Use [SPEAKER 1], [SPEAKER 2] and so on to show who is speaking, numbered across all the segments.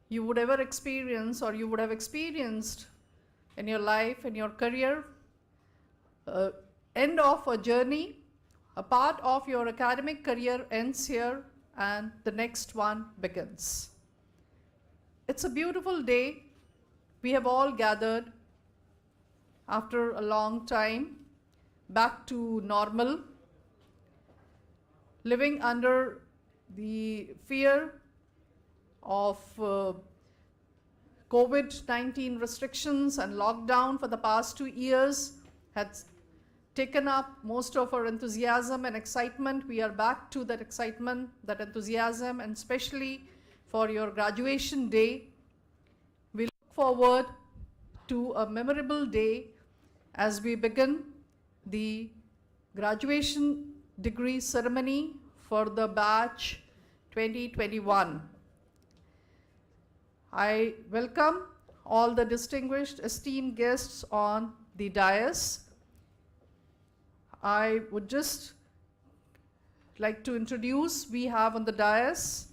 [SPEAKER 1] you would ever experience or you would have experienced in your life, in your career. End of a journey, a part of your academic career ends here and the next one begins. It's a beautiful day. We have all gathered after a long time back to normal, living under the fear of COVID-19 restrictions and lockdown for the past 2 years had taken up most of our enthusiasm and excitement. We are back to that excitement, that enthusiasm, and especially for your graduation day. We look forward to a memorable day as we begin the graduation degree ceremony for the batch 2021. I welcome all the distinguished, esteemed guests on the dais. I would just like to introduce, we have on the dais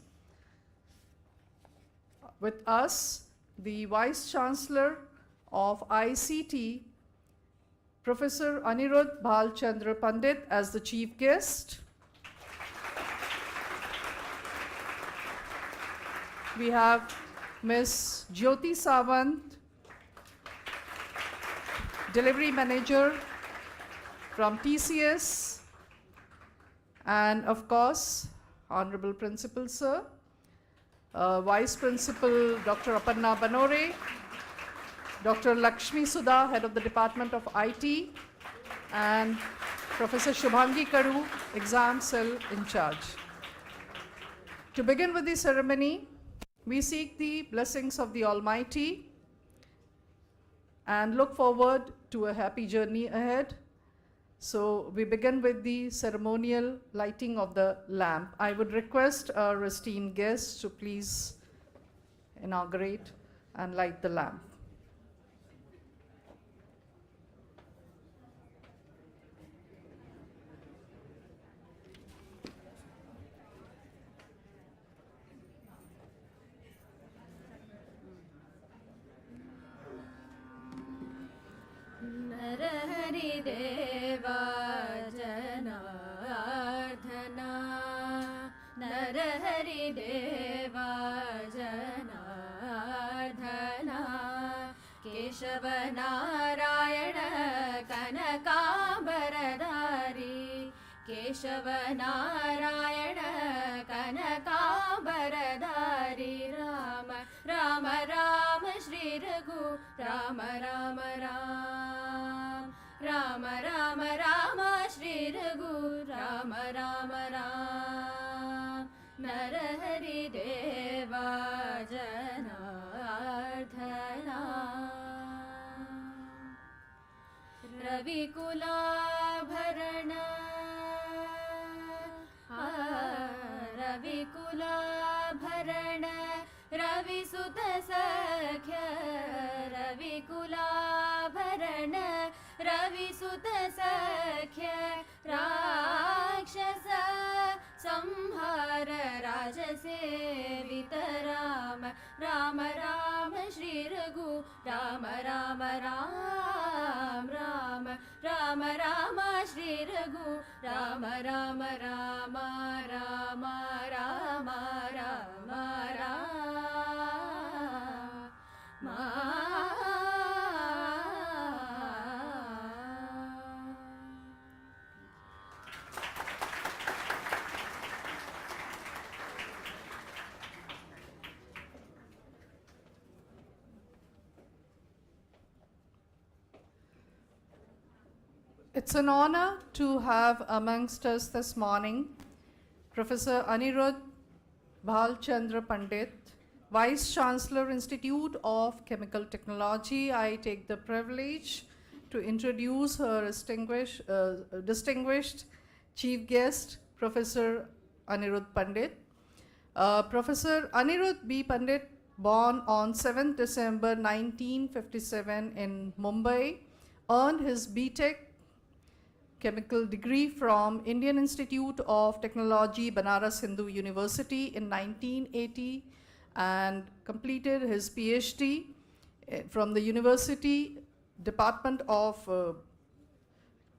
[SPEAKER 1] with us the Vice Chancellor of ICT, Professor Anirudh Bhalchandra Pandit, as the chief guest. We have Ms. Jyoti Sawant, Delivery Manager from TCS, and of course, Honorable Principal Sir, Vice Principal Dr. Aparna Banore, Dr. Lakshmi Sudha, Head of the Department of IT, and Professor Shubhangi Kadu, Exam Cell in charge. To begin with the ceremony, we seek the blessings of the Almighty and look forward to a happy journey ahead. So we begin with the ceremonial lighting of the lamp. I would request our esteemed guests to please inaugurate and light the lamp.
[SPEAKER 2] Narahari Deva Janardhana, Narahari Deva Janardhana, Keshava Narayana Kanakabaradari, Keshava Narayana Kanakabaradari, Rama Rama Rama Shri Raghu, Rama Rama Rama Rama Rama Rama Shri Raghu, Rama Rama Rama Narahari Deva Janardhana, Ravikula Bharana, Ravikula Bharana, Ravi Sutta Sakhya, Ravikula Bharana, Ravi Sutta Sakhya, Rakshasa Samhara Rajasevita Rama, Rama Rama Shri Raghu, Rama Rama Ram Rama, Rama Rama Shri Raghu, Rama Rama Rama Rama Rama Rama Rama.
[SPEAKER 1] It's an honor to have amongst us this morning Professor Anirudh Bhalchandra Pandit, Vice Chancellor, Institute of Chemical Technology. I take the privilege to introduce her distinguished chief guest, Professor Anirudh Pandit. Professor Anirudh B. Pandit, born on 7th December 1957 in Mumbai, earned his B.Tech chemical degree from Indian Institute of Technology, Banaras Hindu University in 1980 and completed his PhD from the University Department of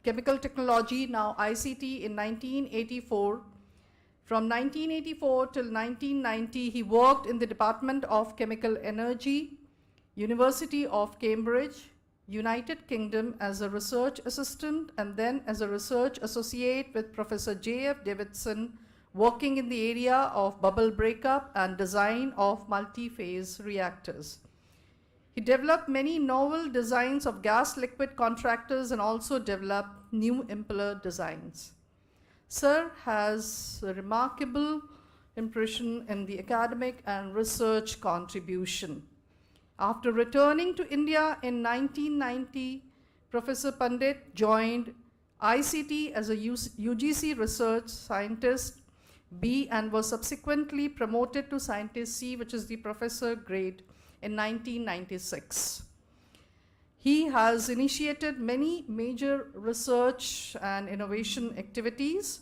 [SPEAKER 1] Chemical Technology, now ICT, in 1984. From 1984 till 1990, he worked in the Department of Chemical Energy, University of Cambridge, United Kingdom, as a research assistant, and then as a research associate with Professor J.F. Davidson, working in the area of bubble breakup and design of multi-phase reactors. He developed many novel designs of gas-liquid contractors and also developed new impeller designs. Sir has a remarkable impression in the academic and research contribution. After returning to India in 1990, Professor Pandit joined ICT as a UGC research scientist B and was subsequently promoted to scientist C, which is the professor grade, in 1996. He has initiated many major research and innovation activities.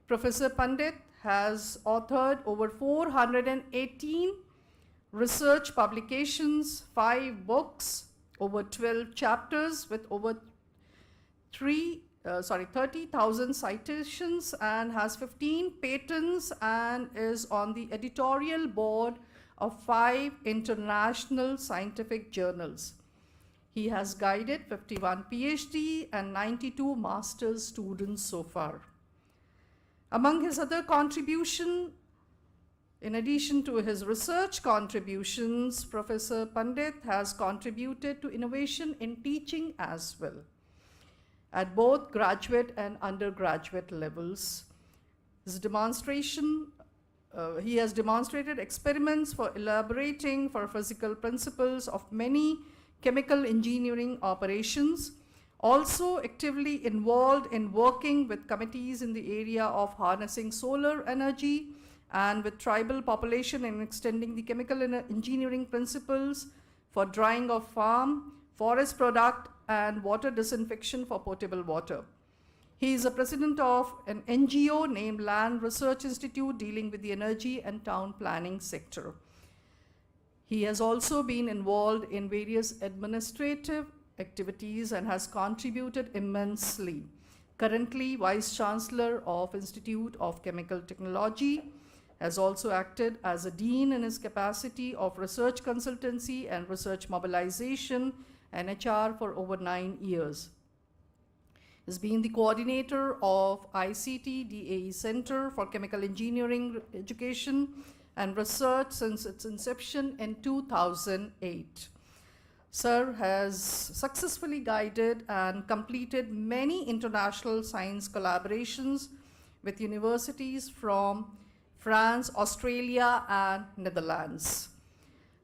[SPEAKER 1] Professor Pandit has authored over 418 research publications, 5 books, over 12 chapters with over 30,000 citations, and has 15 patents, and is on the editorial board of 5 international scientific journals. He has guided 51 PhD and 92 master's students so far. Among his other contributions, in addition to his research contributions, Professor Pandit has contributed to innovation in teaching as well, at both graduate and undergraduate levels. His he has demonstrated experiments for elaborating for physical principles of many chemical engineering operations, also actively involved in working with committees in the area of harnessing solar energy and with tribal population in extending the chemical engineering principles for drying of farm, forest product, and water disinfection for potable water. He is a president of an NGO named Land Research Institute dealing with the energy and town planning sector. He has also been involved in various administrative activities and has contributed immensely. Currently Vice Chancellor of Institute of Chemical Technology, has also acted as a dean in his capacity of research consultancy and research mobilization and HR for over 9 years. Has been the coordinator of ICT DAE Center for Chemical Engineering Education and Research since its inception in 2008. Sir has successfully guided and completed many international science collaborations with universities from France, Australia, and Netherlands.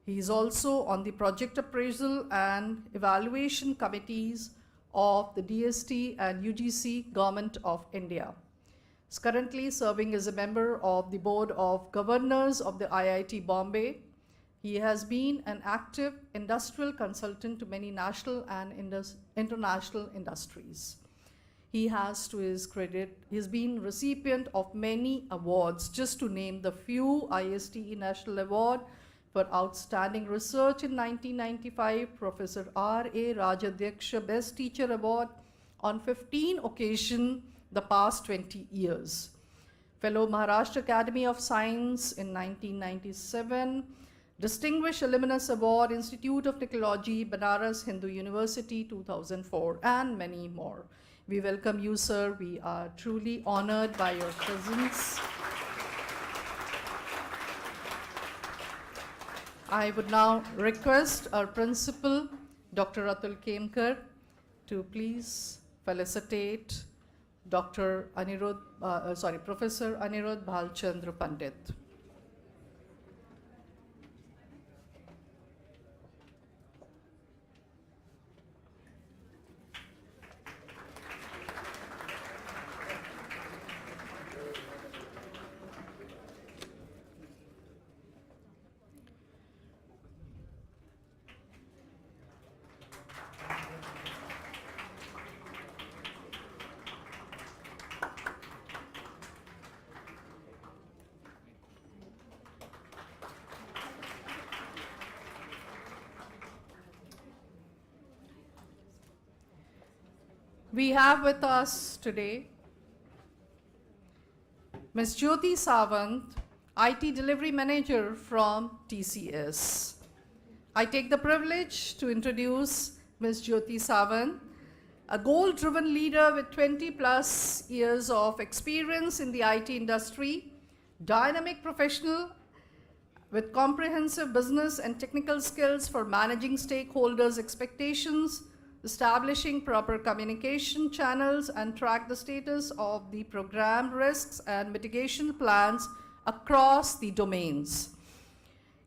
[SPEAKER 1] He is also on the project appraisal and evaluation committees of the DST and UGC Government of India. He is currently serving as a member of the Board of Governors of the IIT Bombay. He has been an active industrial consultant to many national and international industries. He has, to his credit, he's been recipient of many awards. Just to name the few: ISTE National Award for Outstanding Research in 1995, Professor R.A. Rajadhyaksha Best Teacher Award on 15 occasions the past 20 years. Fellow Maharashtra Academy of Science in 1997, Distinguished Alumnus Award, Institute of Technology, Banaras Hindu University 2004, and many more. We welcome you, sir. We are truly honored by your presence. I would now request our principal, Dr. Atul Kemkar, to please felicitate Professor Anirudh Bhalchandra Pandit. We have with us today Ms. Jyoti Sawant, IT Delivery Manager from TCS. I take the privilege to introduce Ms. Jyoti Sawant, a goal-driven leader with 20 plus years of experience in the IT industry, dynamic professional with comprehensive business and technical skills for managing stakeholders' expectations, establishing proper communication channels, and track the status of the program risks and mitigation plans across the domains.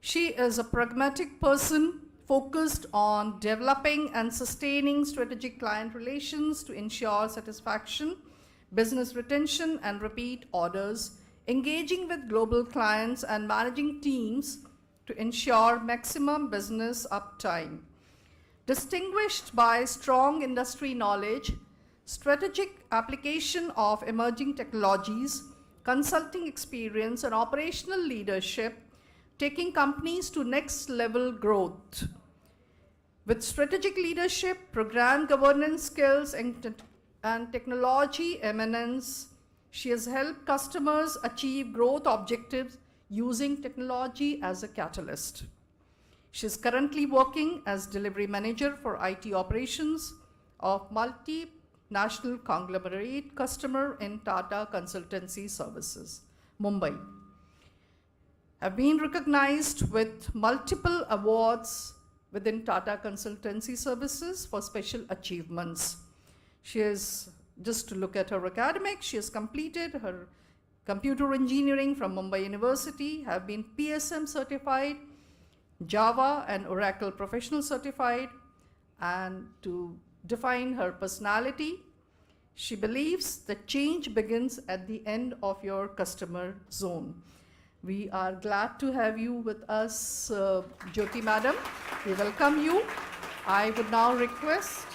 [SPEAKER 1] She is a pragmatic person focused on developing and sustaining strategic client relations to ensure satisfaction, business retention, and repeat orders, engaging with global clients and managing teams to ensure maximum business uptime. Distinguished by strong industry knowledge, strategic application of emerging technologies, consulting experience, and operational leadership, taking companies to next level growth. With strategic leadership, program governance skills, and technology eminence, she has helped customers achieve growth objectives using technology as a catalyst. She is currently working as delivery manager for IT operations of multinational conglomerate customer in Tata Consultancy Services, Mumbai. Have been recognized with multiple awards within Tata Consultancy Services for special achievements. She is, just to look at her academics, she has completed her computer engineering from Mumbai University, have been PSM certified, Java and Oracle professional certified, and to define her personality, she believes that change begins at the end of your customer zone. We are glad to have you with us, Jyoti Madam. We welcome you. I would now request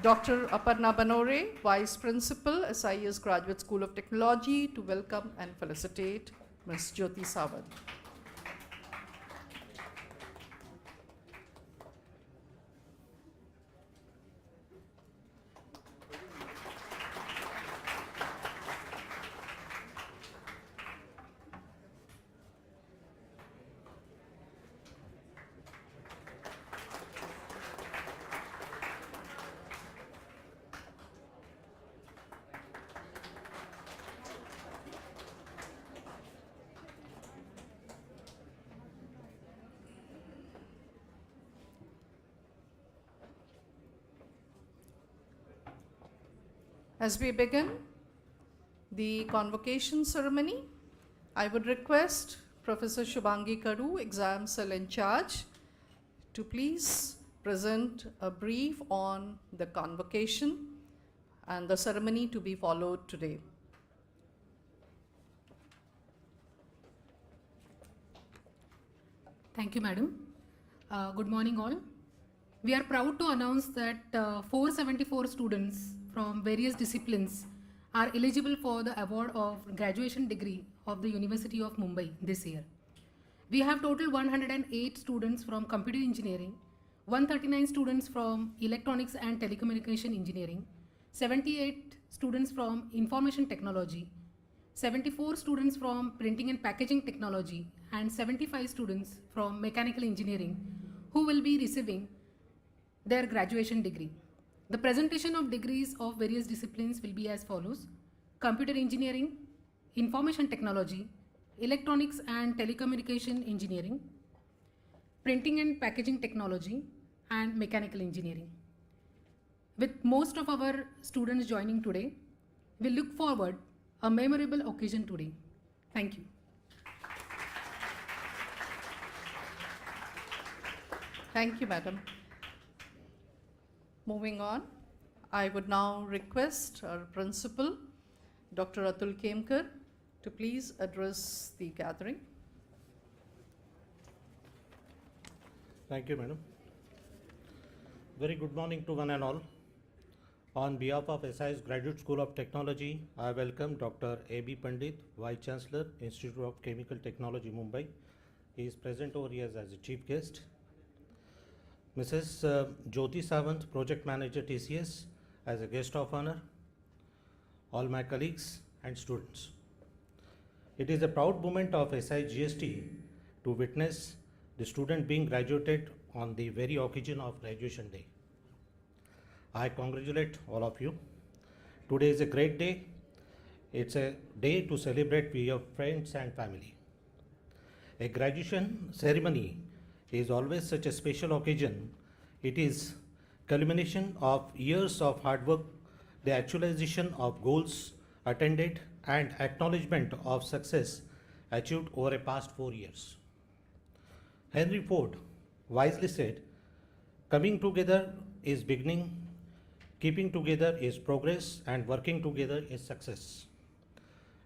[SPEAKER 1] Dr. Aparna Banore, Vice Principal, SIS Graduate School of Technology, to welcome and felicitate Ms. Jyoti Sawant. As we begin the convocation ceremony, I would request Professor Shubhangi Kadu, Exam Cell in Charge, to please present a brief on the convocation and the ceremony to be followed today.
[SPEAKER 3] Thank you, Madam. Good morning, all. We are proud to announce that 474 students from various disciplines are eligible for the award of graduation degree of the University of Mumbai this year. We have total 108 students from computer engineering, 139 students from electronics and telecommunication engineering, 78 students from information technology, 74 students from printing and packaging technology, and 75 students from mechanical engineering who will be receiving their graduation degree. The presentation of degrees of various disciplines will be as follows: computer engineering, information technology, electronics and telecommunication engineering, printing and packaging technology, and mechanical engineering. With most of our students joining today, we look forward a memorable occasion today. Thank you.
[SPEAKER 1] Thank you, Madam. Moving on, I would now request our principal, Dr. Atul Kemkar, to please address the gathering.
[SPEAKER 4] Thank you, Madam. Very good morning to one and all. On behalf of SIS Graduate School of Technology, I welcome Dr. A.B. Pandit, Vice Chancellor, Institute of Chemical Technology, Mumbai. He is present over here as a chief guest. Mrs. Jyoti Sawant, Project Manager, TCS, as a guest of honor, all my colleagues and students. It is a proud moment of SIGST to witness the student being graduated on the very occasion of graduation day. I congratulate all of you. Today is a great day. It's a day to celebrate with your friends and family. A graduation ceremony is always such a special occasion. It is culmination of years of hard work, the actualization of goals attended, and acknowledgement of success achieved over a past 4 years. Henry Ford wisely said, "Coming together is beginning, keeping together is progress, and working together is success."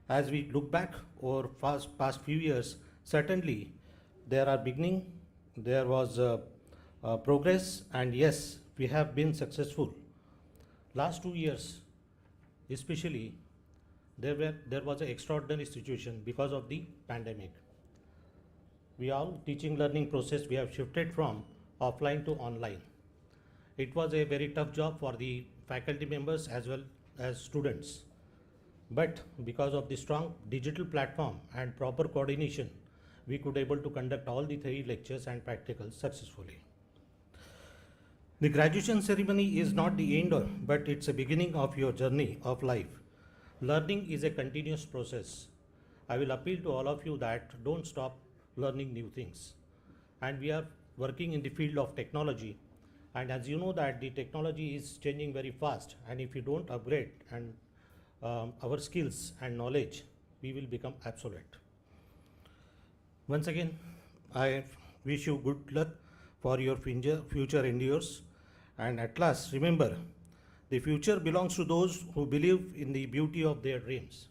[SPEAKER 4] As we look back over past few years, certainly there are beginning, there was progress, and yes, we have been successful. Last 2 years, especially, there was an extraordinary situation because of the pandemic. We all teaching learning process, we have shifted from offline to online. It was a very tough job for the faculty members as well as students. But because of the strong digital platform and proper coordination, we could able to conduct all the 3 lectures and practicals successfully. The graduation ceremony is not the end, but it's a beginning of your journey of life. Learning is a continuous process. I will appeal to all of you that don't stop learning new things. And we are working in the field of technology. And as you know that the technology is changing very fast. And if you don't upgrade and our skills and knowledge, we will become obsolete. Once again, I wish you good luck for your future endeavors. And at last, remember, the future belongs to those who believe in the beauty of their dreams.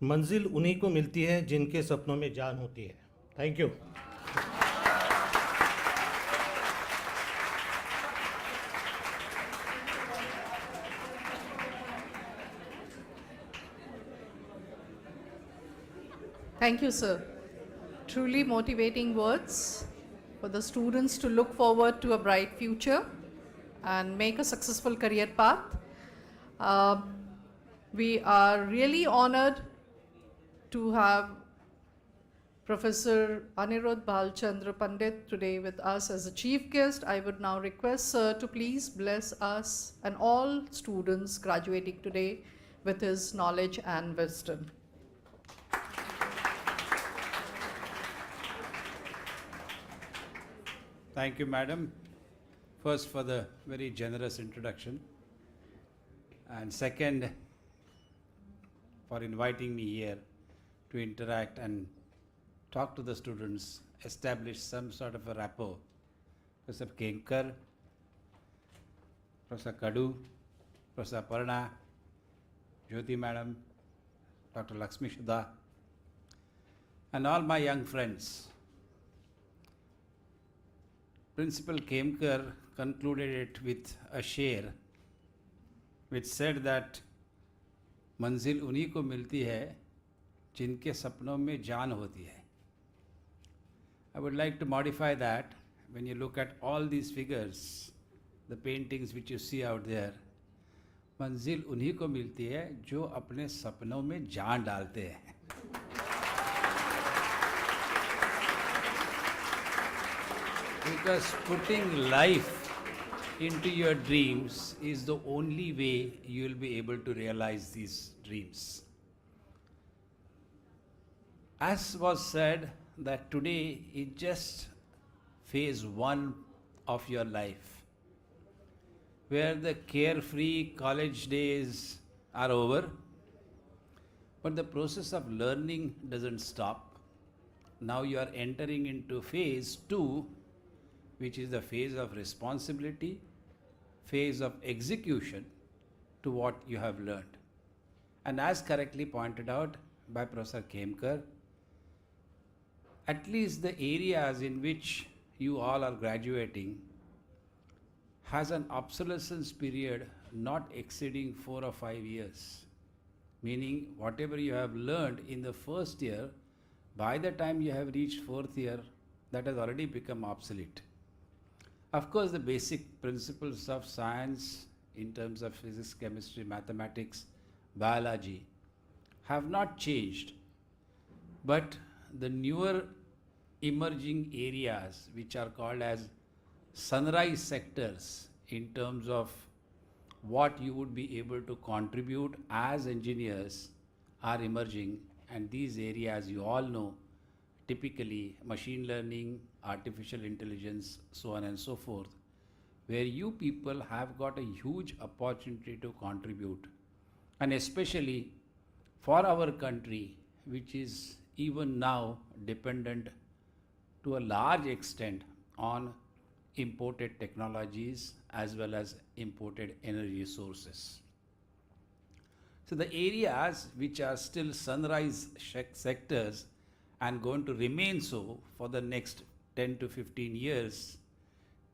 [SPEAKER 4] मंजिल उन्हीं को मिलती है जिनके सपनों में जान होती है. Thank you.
[SPEAKER 1] Thank you, sir. Truly motivating words for the students to look forward to a bright future and make a successful career path. We are really honored to have Professor Anirudh Bhalchandra Pandit today with us as a chief guest. I would now request sir to please bless us and all students graduating today with his knowledge and wisdom.
[SPEAKER 5] Thank you, madam. First, for the very generous introduction. And second, for inviting me here to interact and talk to the students, establish some sort of a rapport. Professor Kenkar, Professor Kadu, Professor Parna, Jyoti madam, Dr. Lakshmi Sudha, and all my young friends. Principal Kemkar concluded it with a share which said that मंजिल उन्हीं को मिलती है जिनके सपनों में जान होती है. I would like to modify that. When you look at all these figures, the paintings which you see out there, मंजिल उन्हीं को मिलती है जो अपने सपनों में जान डालते हैं. Because putting life into your dreams is the only way you will be able to realize these dreams. As was said, that today is just phase 1 of your life, where the carefree college days are over, but the process of learning doesn't stop. Now you are entering into phase 2, which is the phase of responsibility, phase of execution to what you have learned. And as correctly pointed out by Professor Kemkar, at least the areas in which you all are graduating has an obsolescence period not exceeding 4 or 5 years. Meaning whatever you have learned in the first year, by the time you have reached 4th year, that has already become obsolete. Of course, the basic principles of science, in terms of physics, chemistry, mathematics, biology have not changed, but the newer emerging areas which are called as sunrise sectors in terms of what you would be able to contribute as engineers are emerging, and these areas you all know, typically machine learning, artificial intelligence, so on and so forth, where you people have got a huge opportunity to contribute, and especially for our country, which is even now dependent to a large extent on imported technologies as well as imported energy sources. So the areas which are still sunrise sectors and going to remain so for the next 10 to 15 years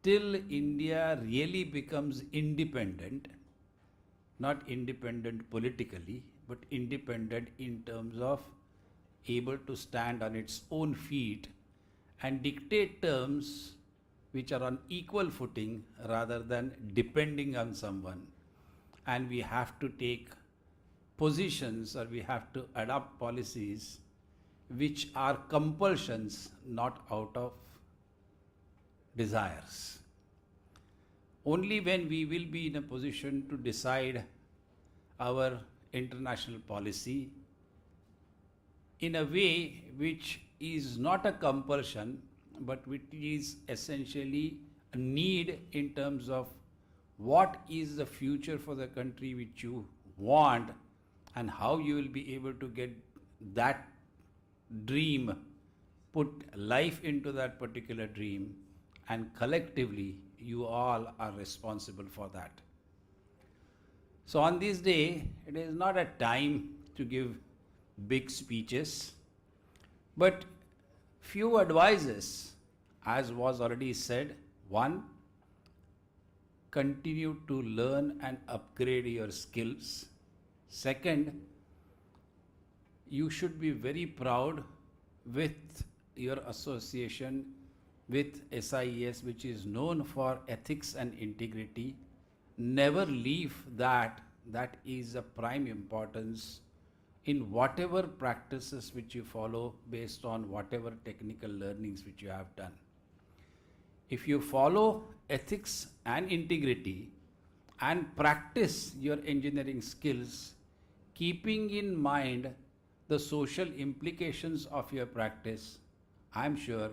[SPEAKER 5] till India really becomes independent, not independent politically, but independent in terms of able to stand on its own feet and dictate terms which are on equal footing rather than depending on someone. And we have to take positions, or we have to adopt policies which are compulsions, not out of desires. Only when we will be in a position to decide our international policy in a way which is not a compulsion, but which is essentially a need in terms of what is the future for the country which you want, and how you will be able to get that dream, put life into that particular dream, and collectively you all are responsible for that. So on this day, it is not a time to give big speeches, but few advices, as was already said. One, continue to learn and upgrade your skills. Second, you should be very proud with your association with SIES, which is known for ethics and integrity. Never leave that. That is a prime importance in whatever practices which you follow based on whatever technical learnings which you have done. If you follow ethics and integrity and practice your engineering skills, keeping in mind the social implications of your practice, I'm sure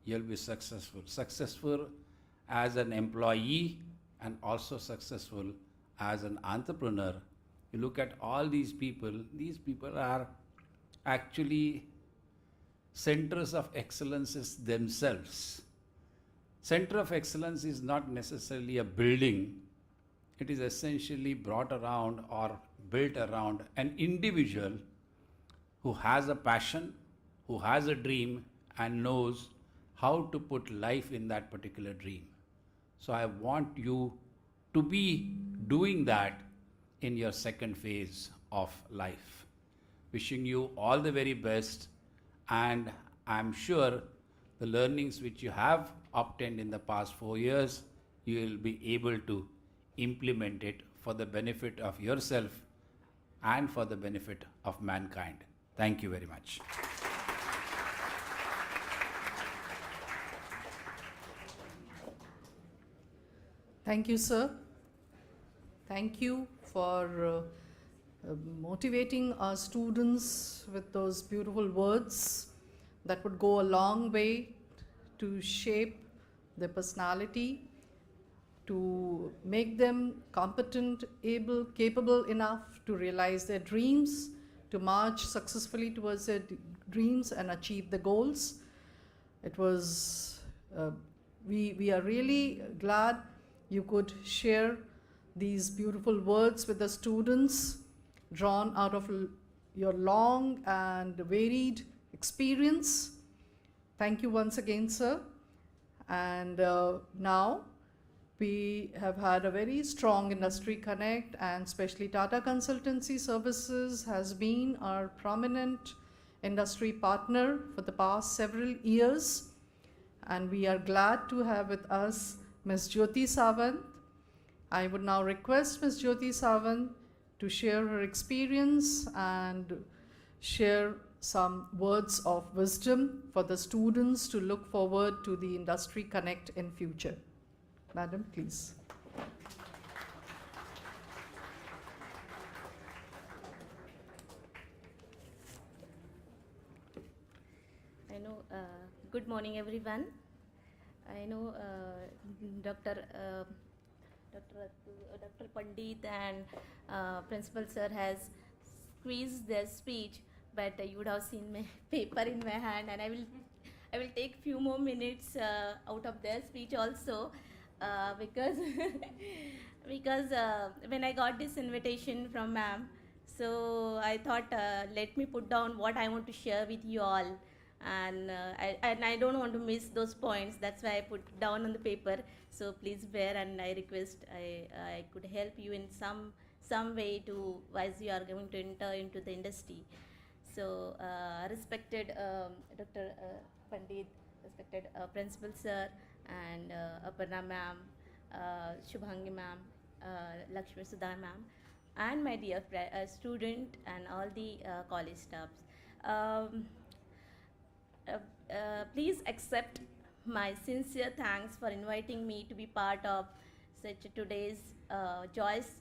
[SPEAKER 5] you'll be successful. Successful as an employee and also successful as an entrepreneur. You look at all these people are actually centers of excellences themselves. Center of excellence is not necessarily a building. It is essentially brought around or built around an individual who has a passion, who has a dream, and knows how to put life in that particular dream. So I want you to be doing that in your second phase of life. Wishing you all the very best, and I'm sure the learnings which you have obtained in the past 4 years, you will be able to implement it for the benefit of yourself and for the benefit of mankind. Thank you very much.
[SPEAKER 1] Thank you, sir. Thank you for motivating our students with those beautiful words that would go a long way to shape their personality, to make them competent, able, capable enough to realize their dreams, to march successfully towards their dreams and achieve the goals. It was, we are really glad you could share these beautiful words with the students, drawn out of your long and varied experience. Thank you once again, sir. And now we have had a very strong industry connect, and especially Tata Consultancy Services has been our prominent industry partner for the past several years. And we are glad to have with us Ms. Jyoti Sawant, I would now request Ms. Jyoti Sawant to share her experience and share some words of wisdom for the students to look forward to the Industry Connect in future. Madam, please.
[SPEAKER 2] I know, good morning everyone. I know Dr. Pandit and Principal Sir has squeezed their speech, but you would have seen my paper in my hand, and I will take few more minutes out of their speech also, because because when I got this invitation from ma'am, so I thought let me put down what I want to share with you all, and I don't want to miss those points. That's why I put down on the paper. So please bear, and I request I could help you in some way to as you are going to enter into the industry. So respected Dr. Pandit, respected Principal Sir, and Aparna ma'am, Shubhangi ma'am, Lakshmi Sudha ma'am, and my dear student and all the college staffs. Please accept my sincere thanks for inviting me to be part of such today's joyous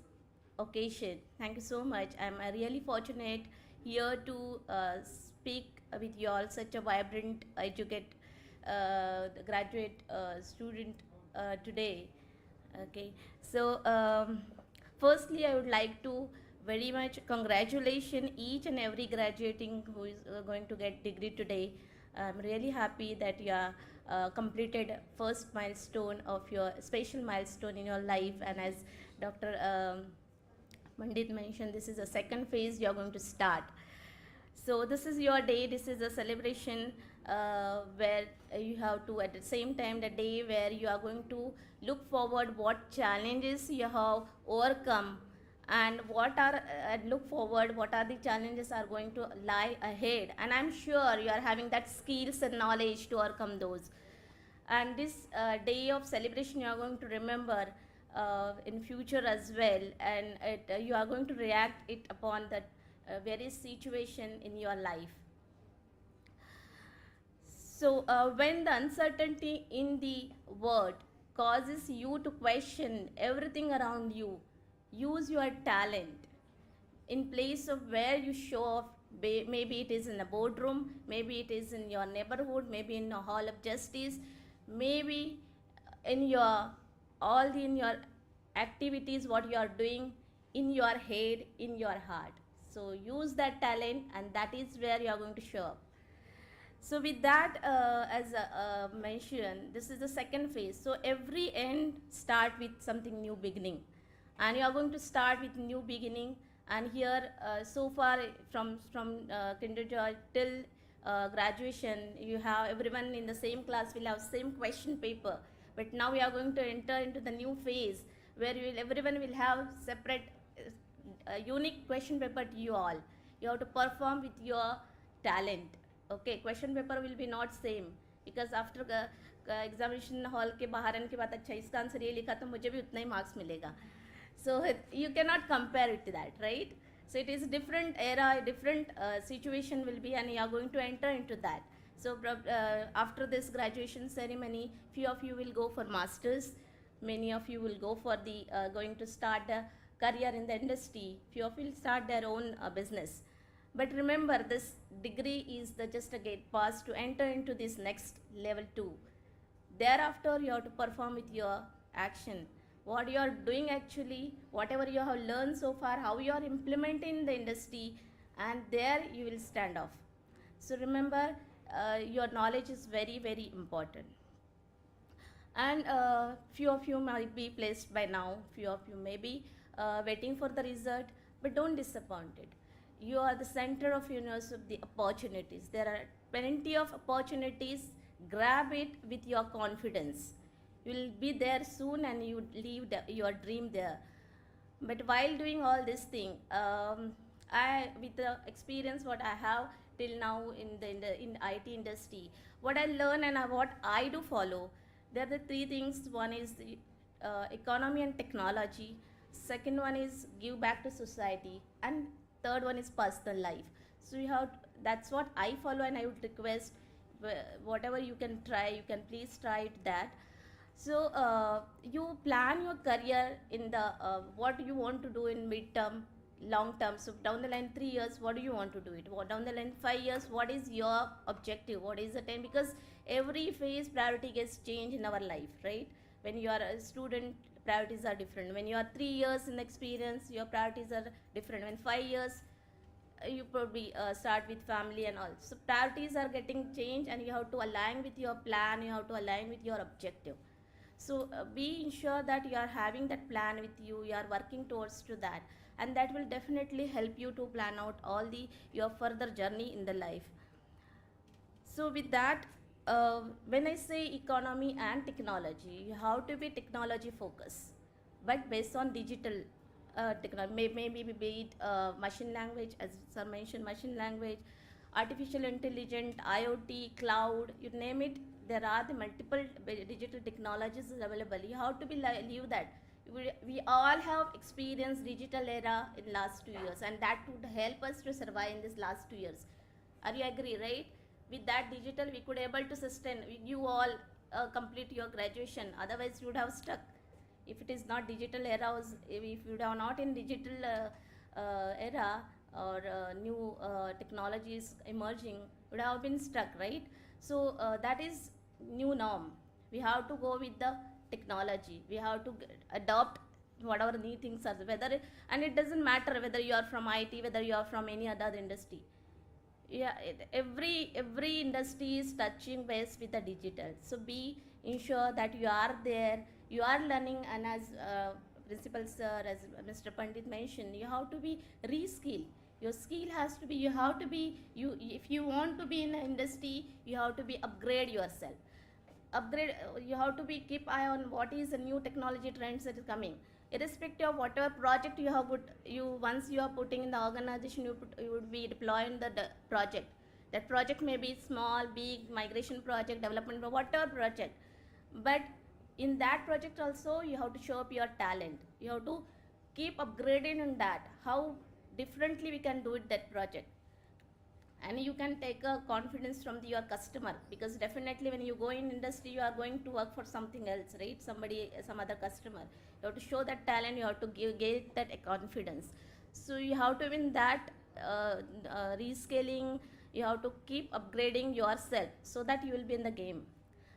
[SPEAKER 2] occasion. Thank you so much. I'm really fortunate here to speak with you all, such a vibrant, graduate student today. Okay, so firstly, I would like to very much congratulate each and every graduating who is going to get degree today. I'm really happy that you are completed first milestone of your special milestone in your life, and as Dr. Pandit mentioned, this is the second phase you are going to start. So this is your day. This is a celebration where you have to, at the same time, the day where you are going to look forward what challenges you have overcome, and look forward what are the challenges are going to lie ahead. And I'm sure you are having that skills and knowledge to overcome those. And this day of celebration you are going to remember in future as well, and you are going to react it upon that various situation in your life. So when the uncertainty in the world causes you to question everything around you, use your talent in place of where you show off. Maybe it is in a boardroom, maybe it is in your neighborhood, maybe in a hall of justice, maybe in your activities, what you are doing in your head, in your heart. So use that talent, and that is where you are going to show up. So with that, as mentioned, this is the second phase. So every end start with something new beginning, and you are going to start with new beginning. And here, so far from kindergarten till graduation, you have everyone in the same class will have same question paper. But now we are going to enter into the new phase where everyone will have separate, unique question paper to you all. You have to perform with your talent. Okay, question paper will be not same, because after examination hall के बाहर आने के बाद अच्छा इसका answer ये लिखा तो मुझे भी उतना ही मार्क्स मिलेगा. So you cannot compare it to that, right? So it is a different era, a different situation will be, and you are going to enter into that. So after this graduation ceremony, few of you will go for masters, many of you will go for the going to start a career in the industry, few of you will start their own business. But remember, this degree is just a gate pass to enter into this next level 2. Thereafter, you have to perform with your action. What you are doing actually, whatever you have learned so far, how you are implementing the industry, and there you will stand off. So remember, your knowledge is very, very important. And few of you might be placed by now, few of you may be waiting for the result, but don't disappoint it. You are the center of universe of the opportunities. There are plenty of opportunities. Grab it with your confidence. You will be there soon, and you leave your dream there. But while doing all this thing, with the experience what I have till now in IT industry, what I learn and what I do follow, there are the three things. One is economy and technology. Second one is give back to society, and third one is personal life. So you have, that's what I follow, and I would request whatever you can try, you can please try it that. So you plan your career in the what you want to do in midterm, long term. So down the line 3 years, what do you want to do it? What down the line 5 years? What is your objective? What is the time? Because every phase priority gets changed in our life, right? When you are a student, priorities are different. When you are 3 years in experience, your priorities are different. When 5 years, you probably start with family and all. So priorities are getting changed, and you have to align with your plan. You have to align with your objective. So be ensure that you are having that plan with you. You are working towards to that, and that will definitely help you to plan out all the your further journey in the life. So with that, when I say economy and technology, you have to be technology focused, but based on digital technology. Maybe be it machine language, as sir mentioned, machine language, artificial intelligence, IoT, cloud, you name it. There are the multiple digital technologies available. You have to be live that. We all have experienced digital era in last 2 years, and that would help us to survive in this last 2 years. Are you agree, right? With that digital, we could able to sustain. You all complete your graduation. Otherwise, you would have stuck. If it is not digital era, if you are not in digital era, or new technologies emerging, would have been stuck, right? So that is new norm. We have to go with the technology. We have to adopt whatever new things are, whether and it doesn't matter whether you are from IT, whether you are from any other industry. Yeah, every industry is touching base with the digital. So be ensure that you are there, you are learning, and as principal sir, as Mr. Pandit mentioned, you have to be reskill. Your skill has to be, you have to be, you if you want to be in the industry, you have to be upgrade yourself. Upgrade, you have to be keep eye on what is the new technology trends that is coming. Irrespective of whatever project you have put, you once you are putting in the organization, you would be deploying the project. That project may be small, big, migration project, development, whatever project. But in that project also, you have to show up your talent. You have to keep upgrading in that. How differently we can do it, that project. And you can take a confidence from your customer, because definitely when you go in industry, you are going to work for something else, right? Somebody, some other customer. You have to show that talent. You have to get that confidence. So you have to win that rescaling. You have to keep upgrading yourself so that you will be in the game.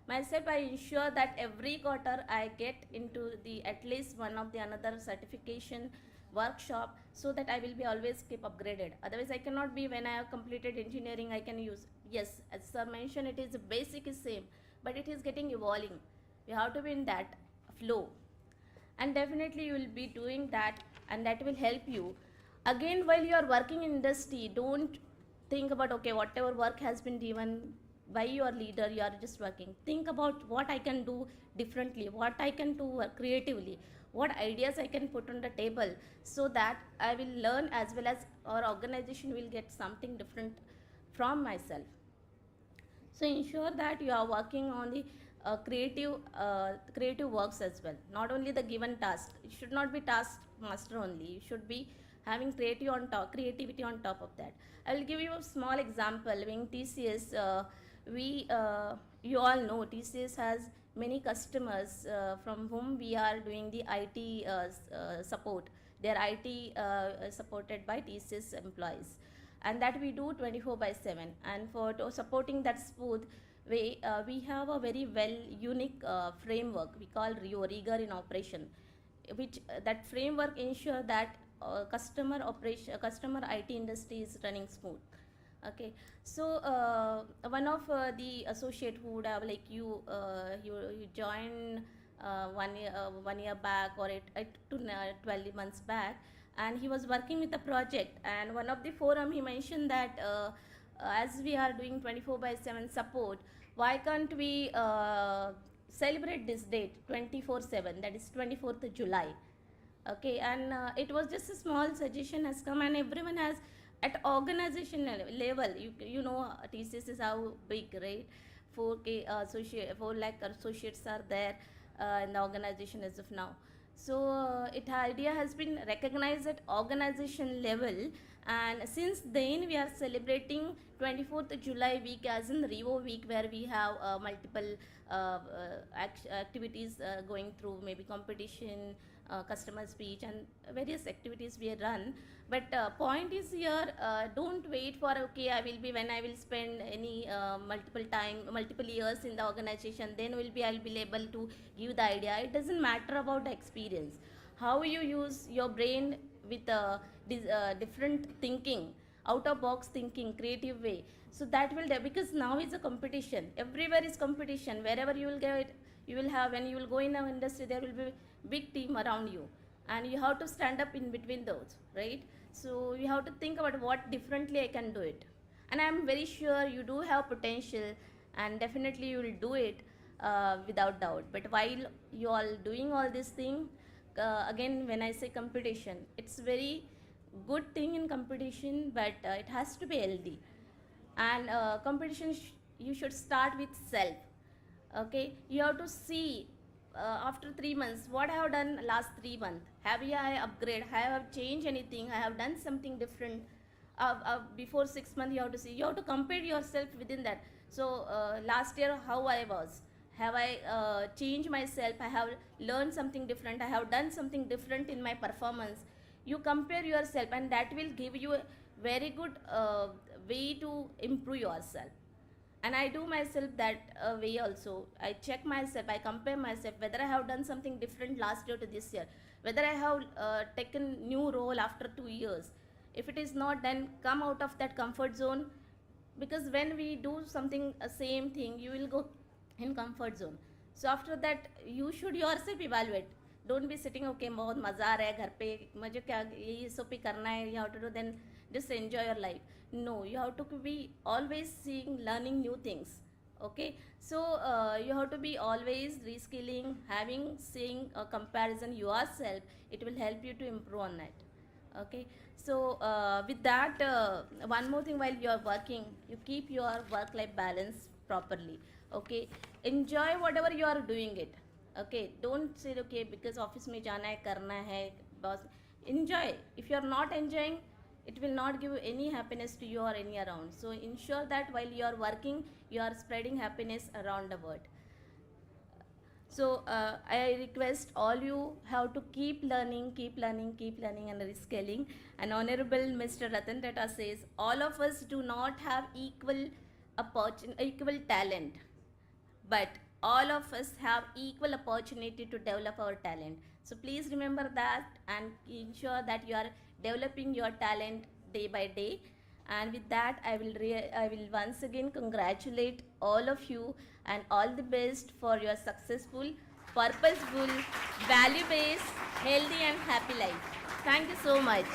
[SPEAKER 2] Myself, I ensure that every quarter I get into the at least one of the another certification workshop, so that I will be always keep upgraded. Otherwise, I cannot be, when I have completed engineering, I can use, yes, as sir mentioned, it is basic is same, but it is getting evolving. You have to be in that flow, and definitely you will be doing that, and that will help you. Again, while you are working in industry, don't think about, okay, whatever work has been given by your leader, you are just working. Think about what I can do differently, what I can do creatively, what ideas I can put on the table, so that I will learn, as well as our organization will get something different from myself. So ensure that you are working on the creative works as well, not only the given task. It should not be task master only. You should be having creativity on top of that. I will give you a small example. In TCS, you all know TCS has many customers from whom we are doing the IT support. Their IT supported by TCS employees, and that we do 24/7. And for supporting that smooth way, we have a very well unique framework we call rigor in operation, which that framework ensure that customer IT industry is running smooth. Okay, so one of the associate who would have, like you joined 1 year back, or 12 months back, and he was working with a project, and one of the forum he mentioned that as we are doing 24/7 support, why can't we celebrate this date 24/7, that is 24th of July. Okay, and it was just a small suggestion has come, and everyone has, at organization level, you know TCS is how big, right? 4 lakh associates are there. in the organization as of now. So idea has been recognized at organization level, and since then we are celebrating 24th July week as in Revo week, where we have multiple activities going through, maybe competition, customer speech, and various activities we run. But point is here, don't wait for okay, I will be when I will spend any multiple years in the organization, then I'll be able to give the idea. It doesn't matter about the experience. How you use your brain with different thinking, out of box thinking, creative way. So that will because now is a competition. Everywhere is competition. Wherever you will get, you will have, when you will go in an industry, there will be big team around you, and you have to stand up in between those, right? So you have to think about what differently I can do it, and I'm very sure you do have potential, and definitely you will do it without doubt. But while you all doing all this thing, again, when I say competition, it's very good thing in competition, but it has to be healthy. And competition, you should start with self. Okay, you have to see after 3 months what I have done last 3 months. Have I upgrade? Have I changed anything? I have done something different. Before 6 months, you have to see. You have to compare yourself within that. So last year, how I was. Have I changed myself? I have learned something different. I have done something different in my performance. You compare yourself, and that will give you a very good way to improve yourself. And I do myself that way also. I check myself, I compare myself, whether I have done something different last year to this year, whether I have taken new role after 2 years. If it is not, then come out of that comfort zone, because when we do something same thing, you will go in comfort zone. So after that, you should yourself evaluate. Don't be sitting, okay, बहुत मजा आ रहा है घर पे, मुझे क्या ये सब भी करना है, you have to do, then just enjoy your life. No, you have to be always seeing, learning new things. Okay, so you have to be always reskilling, seeing a comparison yourself. It will help you to improve on that. Okay, so with that, one more thing, while you are working, you keep your work-life balance properly. Okay, enjoy whatever you are doing it. Okay, don't say okay because office में जाना है, करना है, boss. Enjoy. If you are not enjoying, it will not give any happiness to you or any around. So ensure that while you are working, you are spreading happiness around the world. So I request all you have to keep learning and reskilling. And Honorable Mr. Ratan Tata says, all of us do not have equal talent, but all of us have equal opportunity to develop our talent. So please remember that and ensure that you are developing your talent day by day. And with that, I will once again congratulate all of you and all the best for your successful, purposeful, value-based, healthy and happy life. Thank you so much.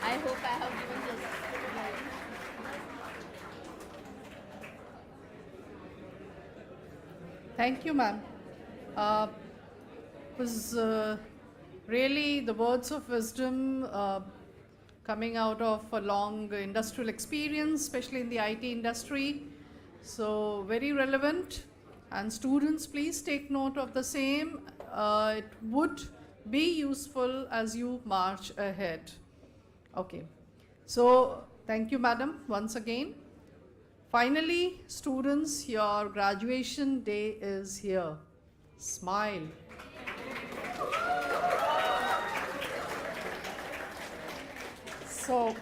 [SPEAKER 2] I hope I have given this.
[SPEAKER 1] Thank you, ma'am. Was really the words of wisdom coming out of a long industrial experience, especially in the IT industry. So very relevant. And students, please take note of the same. It would be useful as you march ahead. Okay. So thank you, madam, once again. Finally, students, your graduation day is here. Smile. So,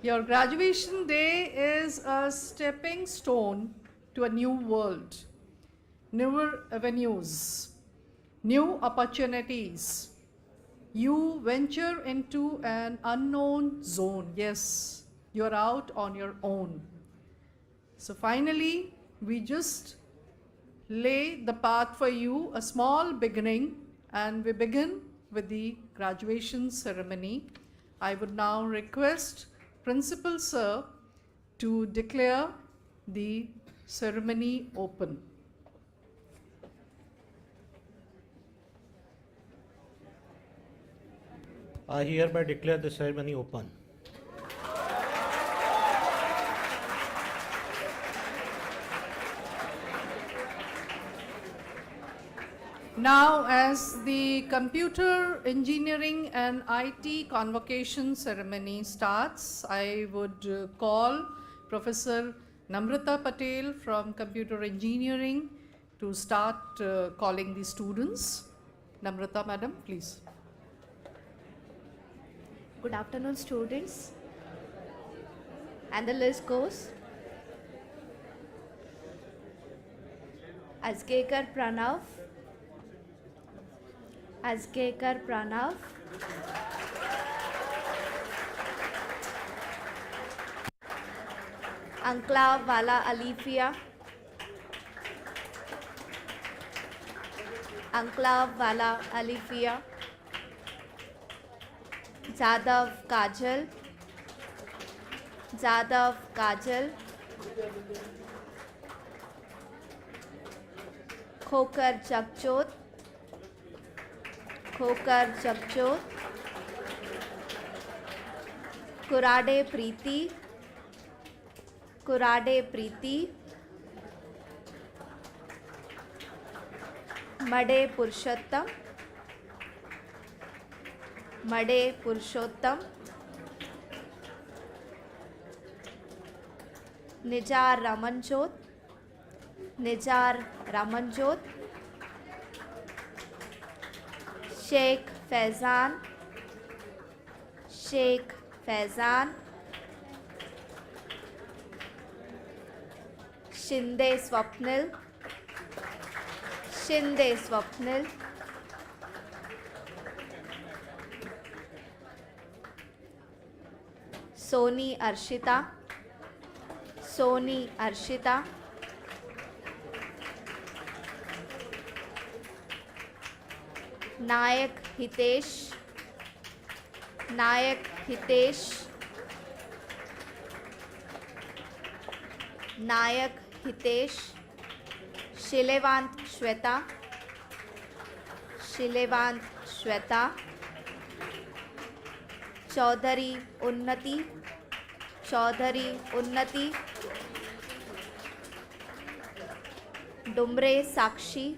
[SPEAKER 1] your graduation day is a stepping stone to a new world, newer avenues, new opportunities. You venture into an unknown zone. Yes, you're out on your own. So finally, we just lay the path for you, a small beginning, and we begin with the graduation ceremony. I would now request Principal Sir to declare the ceremony open.
[SPEAKER 4] I hereby declare the ceremony open.
[SPEAKER 1] Now, as the Computer Engineering and IT Convocation ceremony starts, I would call Professor Namrata Patel from Computer Engineering to start calling the students. Namrata, madam, please.
[SPEAKER 6] Good afternoon, students. And the list goes Asgekar Pranav, Asgekar Pranav, Ankla Wala Alifia, Ankla Wala Alifia, Jadav Kajal, Jadav Kajal, Khokar Jagjot, Khokar Jagjot, Kurade Preeti, Kurade Preeti, Made Purushottam, Made Purushottam, Nijar Ramanjot, Nijar Ramanjot, Sheikh Faizan, Sheikh Faizan, Shinde Swapnil, Shinde Swapnil, Soni Arshita, Soni Arshita, Nayak Hitesh, Nayak Hitesh, Nayak Hitesh, Shilevant Shweta, Shilevant Shweta, Chaudhary Unnati, Chaudhary Unnati, Dumbre Sakshi,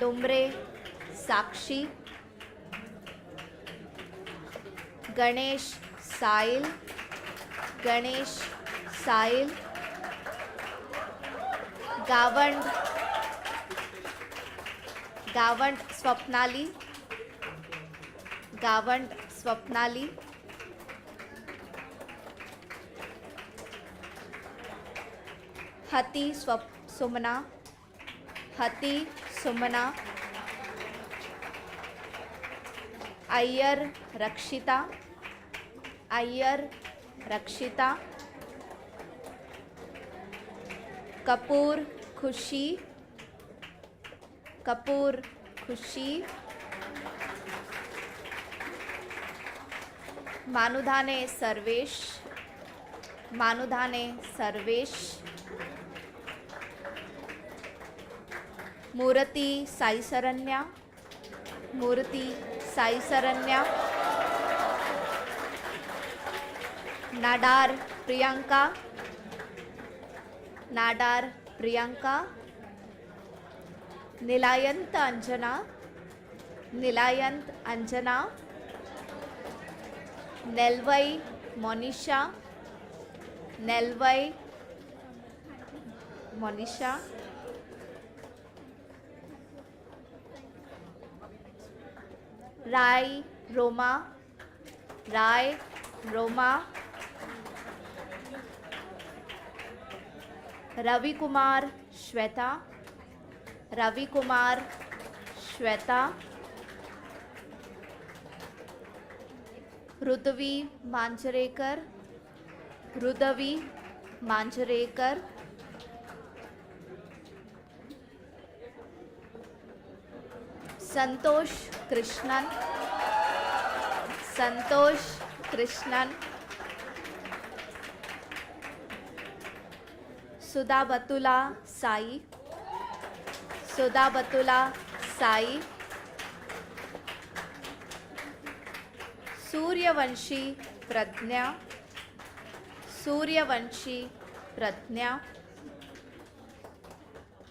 [SPEAKER 6] Dumbre Sakshi, Ganesh Sail, Ganesh Sail, Gavand, Gavand Swapnali, Gavand Swapnali, Hati Sumana, Hati Sumana, Iyer Rakshita, Iyer Rakshita, Kapoor Khushi, Kapoor Khushi, Manudhane Sarvesh, Manudhane Sarvesh, Murati Sai Saranya, Murati Sai Saranya, Nadar Priyanka, Nadar Priyanka, Nilayant Anjana, Nilayant Anjana, Nelvai Monisha, Nelvai Monisha, Rai Roma, Rai Roma, Ravi Kumar Shweta, Ravi Kumar Shweta, Rudhavi Manjarekar, Rudhavi Manjarekar, Santosh Krishnan, Santosh Krishnan, Sudha Batula Sai, Sudha Batula Sai, Suryavanshi Pradnya, Suryavanshi Pradnya,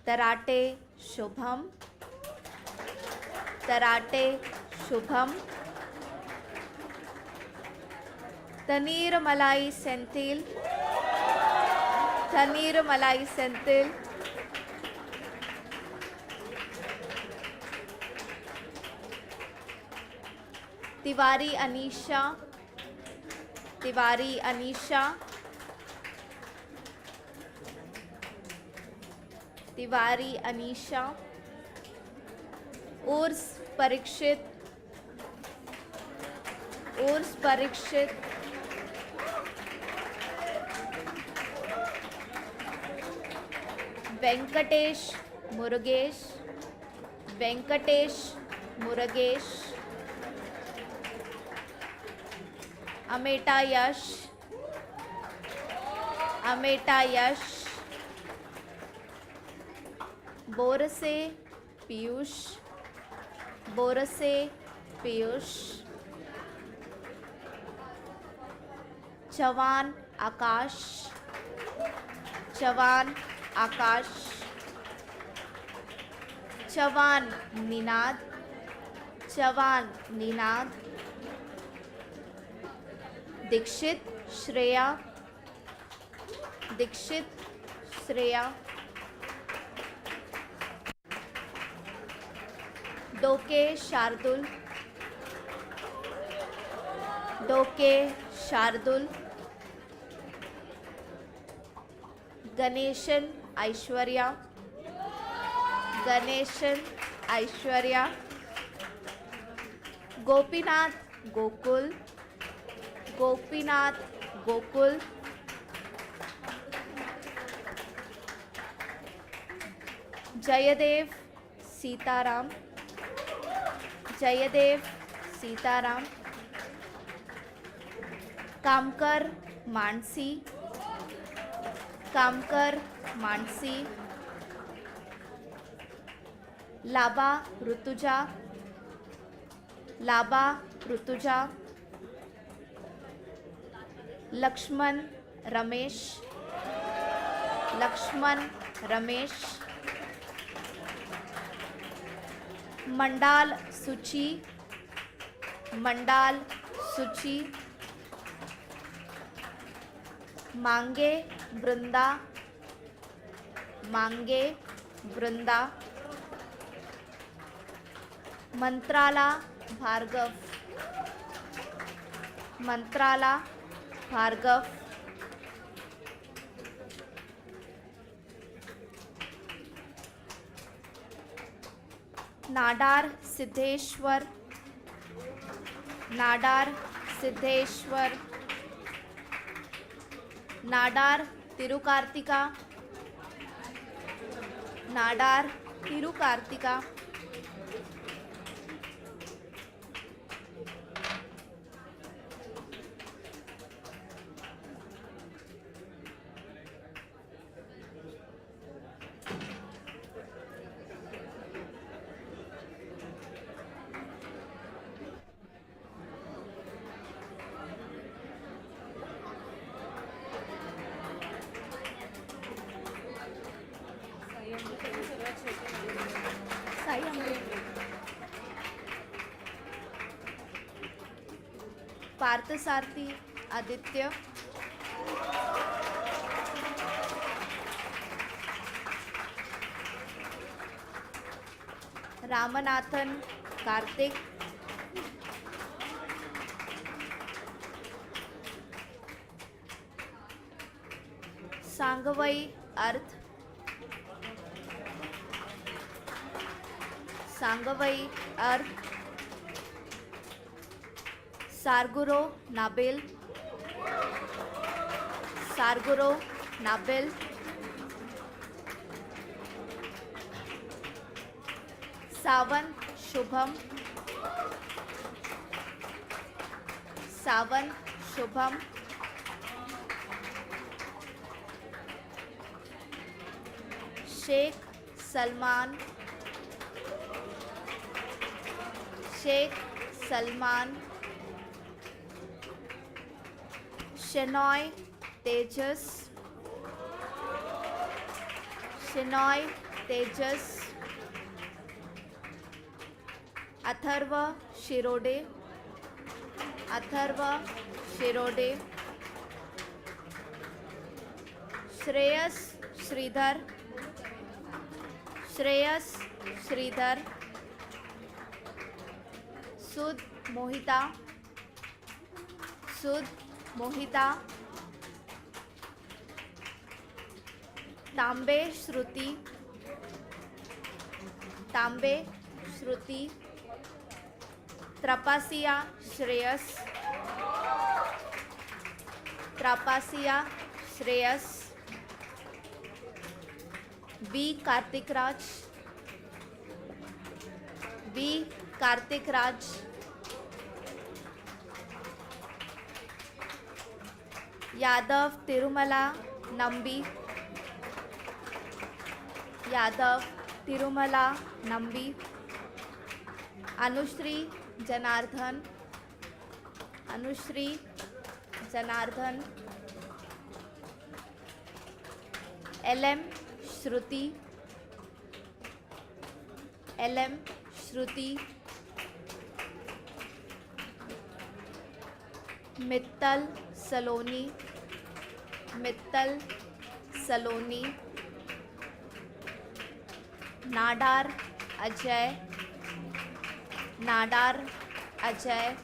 [SPEAKER 6] तराटे शुभम, तराटे शुभम, तनीर मलाई सेंथिल, तनीर मलाई सेंथिल, तिवारी अनीशा, तिवारी अनीशा, तिवारी अनीशा, उर्स परीक्षित, उर्स परीक्षित, वेंकटेश मुरुगेश, वेंकटेश मुरुगेश, अमेटा यश, अमेटा यश, बोरसे पीयूष, बोरसे पीयूष, चौहान आकाश, चौहान आकाश, चौहान निनाद, चौहान निनाद, दीक्षित श्रेया, दीक्षित श्रेया, डोके शार्दुल, डोके शार्दुल, गणेशन ऐश्वर्या, गणेशन ऐश्वर्या, गोपीनाथ गोकुल, गोपीनाथ गोकुल, जयदेव सीताराम, जयदेव सीताराम, कामकर मानसी, कामकर मानसी, लाबा ऋतुजा, लाबा ऋतुजा, लक्ष्मण रमेश, लक्ष्मण रमेश, मंडाल सुची, मंडाल सुची, मांगे वृंदा, मांगे वृंदा, मंत्राला भार्गव, मंत्राला भार्गव, नाडार सिद्धेश्वर, नाडार सिद्धेश्वर, नाडार तिरुकार्तिका, नाडार तिरुकार्तिका, पार्थसारथी आदित्य, रामनाथन कार्तिक, सांगवई अर्थ, सांगवई अर्थ, सारगुरो नाबिल, सारगुरो नाबिल, सावंत शुभम, सावंत शुभम, शेख सलमान, शेख सलमान, शेनॉय तेजस, शेनॉय तेजस, अथर्व शिरोडे, अथर्व शिरोडे, श्रेयस श्रीधर, श्रेयस श्रीधर, सुध मोहिता, सुध मोहिता, तांबे श्रुति, तांबे श्रुति, त्रपासिया श्रेयस, त्रपासिया श्रेयस, बी कार्तिक राज, बी कार्तिक राज, यादव तिरुमला नंबी, यादव तिरुमला नंबी, अनुश्री जनार्दन, अनुश्री जनार्दन, एलएम श्रुति, एलएम श्रुति, मित्तल सलोनी, मित्तल सलोनी, नाडार अजय, नाडार अजय,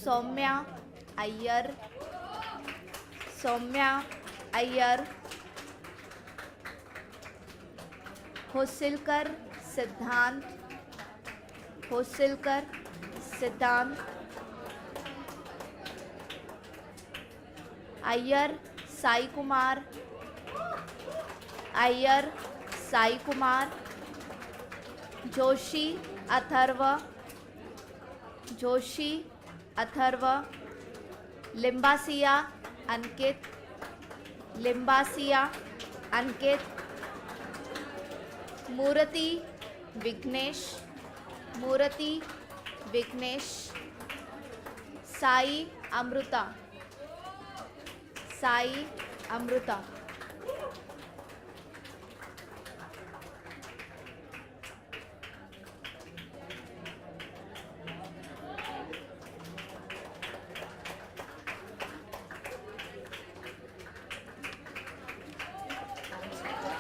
[SPEAKER 6] सौम्या अय्यर, सौम्या अय्यर, होसिलकर सिद्धांत, होसिलकर सिद्धांत, अय्यर साई कुमार, अय्यर साई कुमार, जोशी अथर्व, जोशी अथर्व, लिम्बासिया अंकित, लिम्बासिया अंकित, मूर्ति विघ्नेश, मूर्ति Vighnesh, Sai Amrita, Sai Amrita,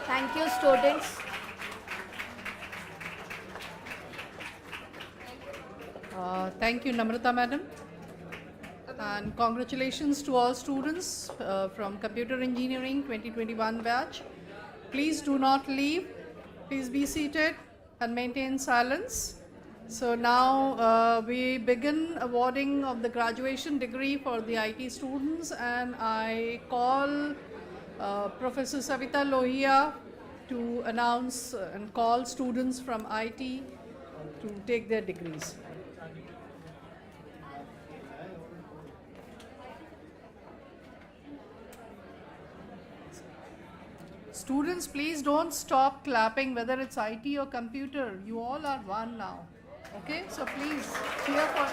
[SPEAKER 6] Thank you, students.
[SPEAKER 1] Thank you, Namrata madam. And congratulations to all students from Computer Engineering 2021 batch. Please do not leave. Please be seated and maintain silence. So now we begin awarding of the graduation degree for the IT students, and I call Professor Savita Lohia to announce and call students from IT to take their degrees. Students, please don't stop clapping, whether it's IT or computer. You all are one now. Okay? So please cheer for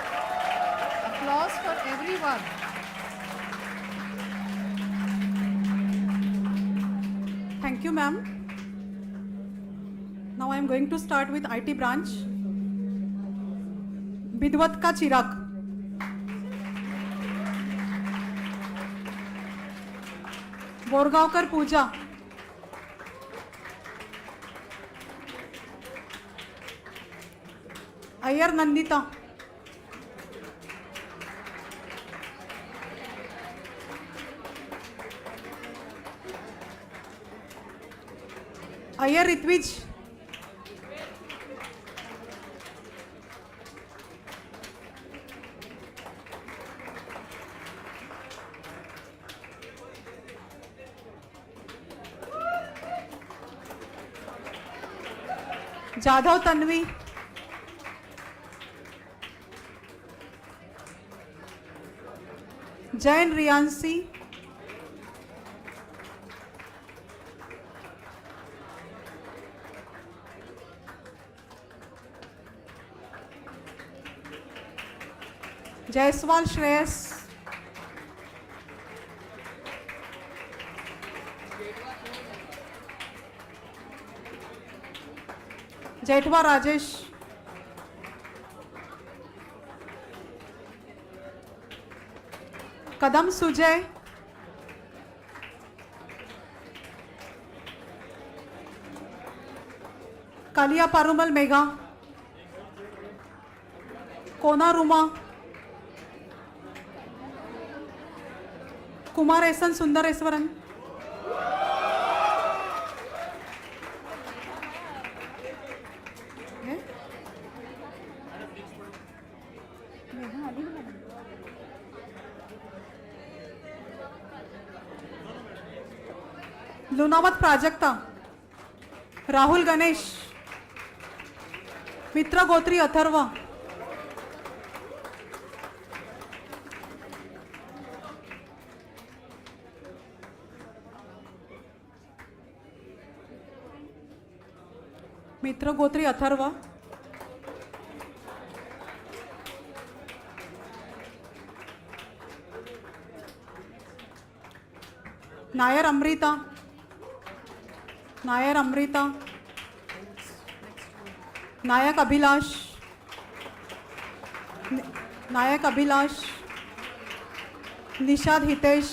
[SPEAKER 1] applause for everyone.
[SPEAKER 7] Thank you, ma'am. Now I am going to start with IT branch. Bidwat ka Chirag. Borgaonkar Pooja. Ayyar Nandita. Ayyar Ritvij. Jadhav Tanvi, Jain Riyansi, Jaiswal Shreyas, Jethwa Rajesh, कदम सुजय, कालिया पारुमल मेघा, कोना रुमा, कुमार एसन सुंदरेश्वरन, लुनावत प्राजक्ता, राहुल गणेश, मित्र गोत्री अथर्व, मित्र गोत्री अथर्व, नायर अमृता, नायर अमृता, नायक अभिलाष, नायक अभिलाष, निषाद हितेश,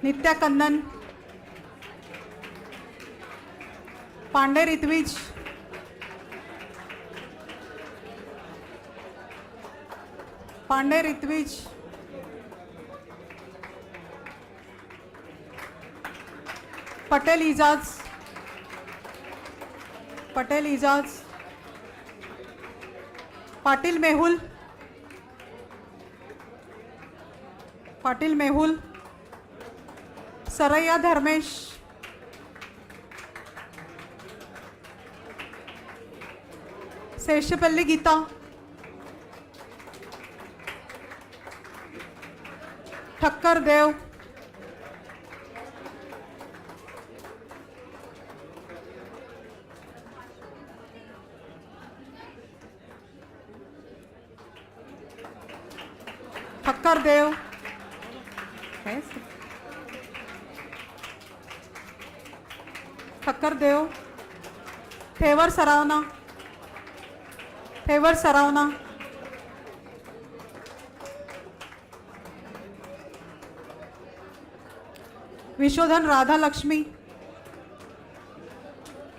[SPEAKER 7] नित्या कन्नन, पांडे ऋत्विज, पांडे ऋत्विज, पटेल इजाज, पटेल इजाज, पाटिल मेहुल, पाटिल मेहुल, सरैया धर्मेश, शेषपल्ली गीता, ठक्कर देव, ठक्कर देव, ठक्कर देव, थेवर सरावना, थेवर सरावना, विशोधन राधा लक्ष्मी,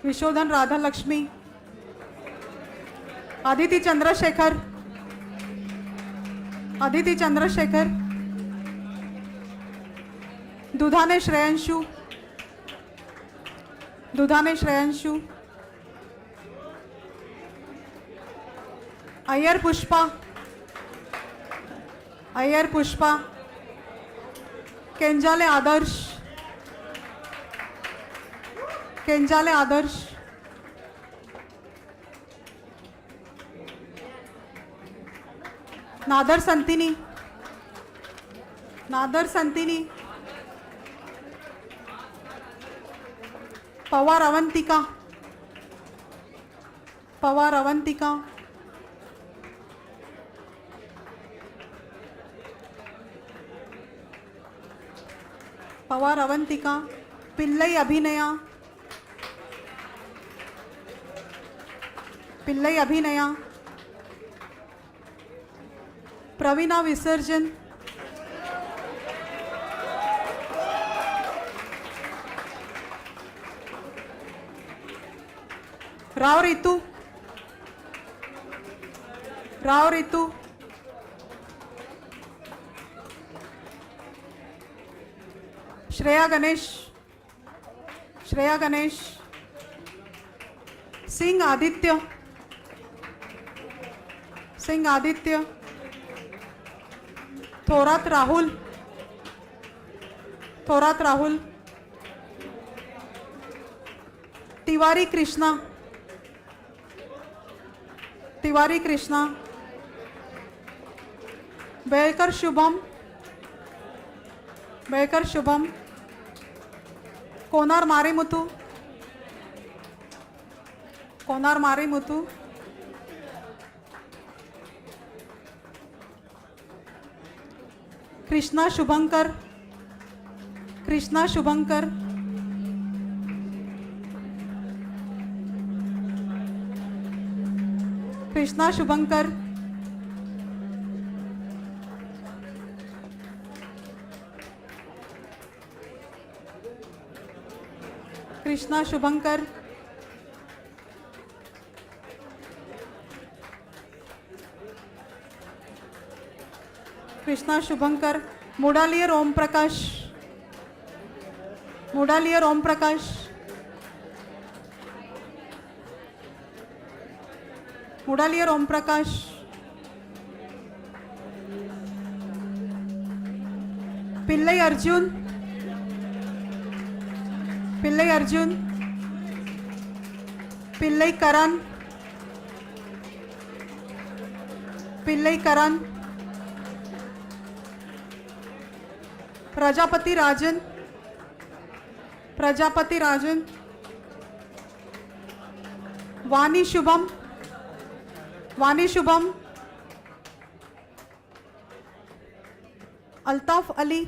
[SPEAKER 7] विशोधन राधा लक्ष्मी, आदिती चंद्रशेखर, आदिती चंद्रशेखर, दुधाने श्रेयांशु, दुधाने श्रेयांशु, अय्यर पुष्पा, अय्यर पुष्पा, केंजाले आदर्श, केंजाले आदर्श, नादर संतिनी, नादर संतिनी, पवार अवंतिका, पवार अवंतिका, पवार अवंतिका, पिल्लई अभिनया, पिल्लई अभिनया, प्रवीणा विसर्जन, राव रितू, राव रितू, श्रेया गणेश, श्रेया गणेश, सिंह आदित्य, सिंह आदित्य, थोरात राहुल, थोरात राहुल, तिवारी कृष्णा, तिवारी कृष्णा, बेलकर शुभम, बेलकर शुभम, कोनार मारीमुतु, कोनार मारीमुतु, कृष्णा शुभंकर, कृष्णा शुभंकर, कृष्णा शुभंकर, कृष्णा शुभंकर, कृष्णा शुभंकर, मुडालियर ओम प्रकाश, मुडालियर ओम प्रकाश, मुडालियर ओम प्रकाश, पिल्लई अर्जुन, पिल्लई अर्जुन, पिल्लई करण, पिल्लई करण, प्रजापति राजन, प्रजापति राजन, वाणी शुभम, वाणी शुभम, अल्ताफ अली,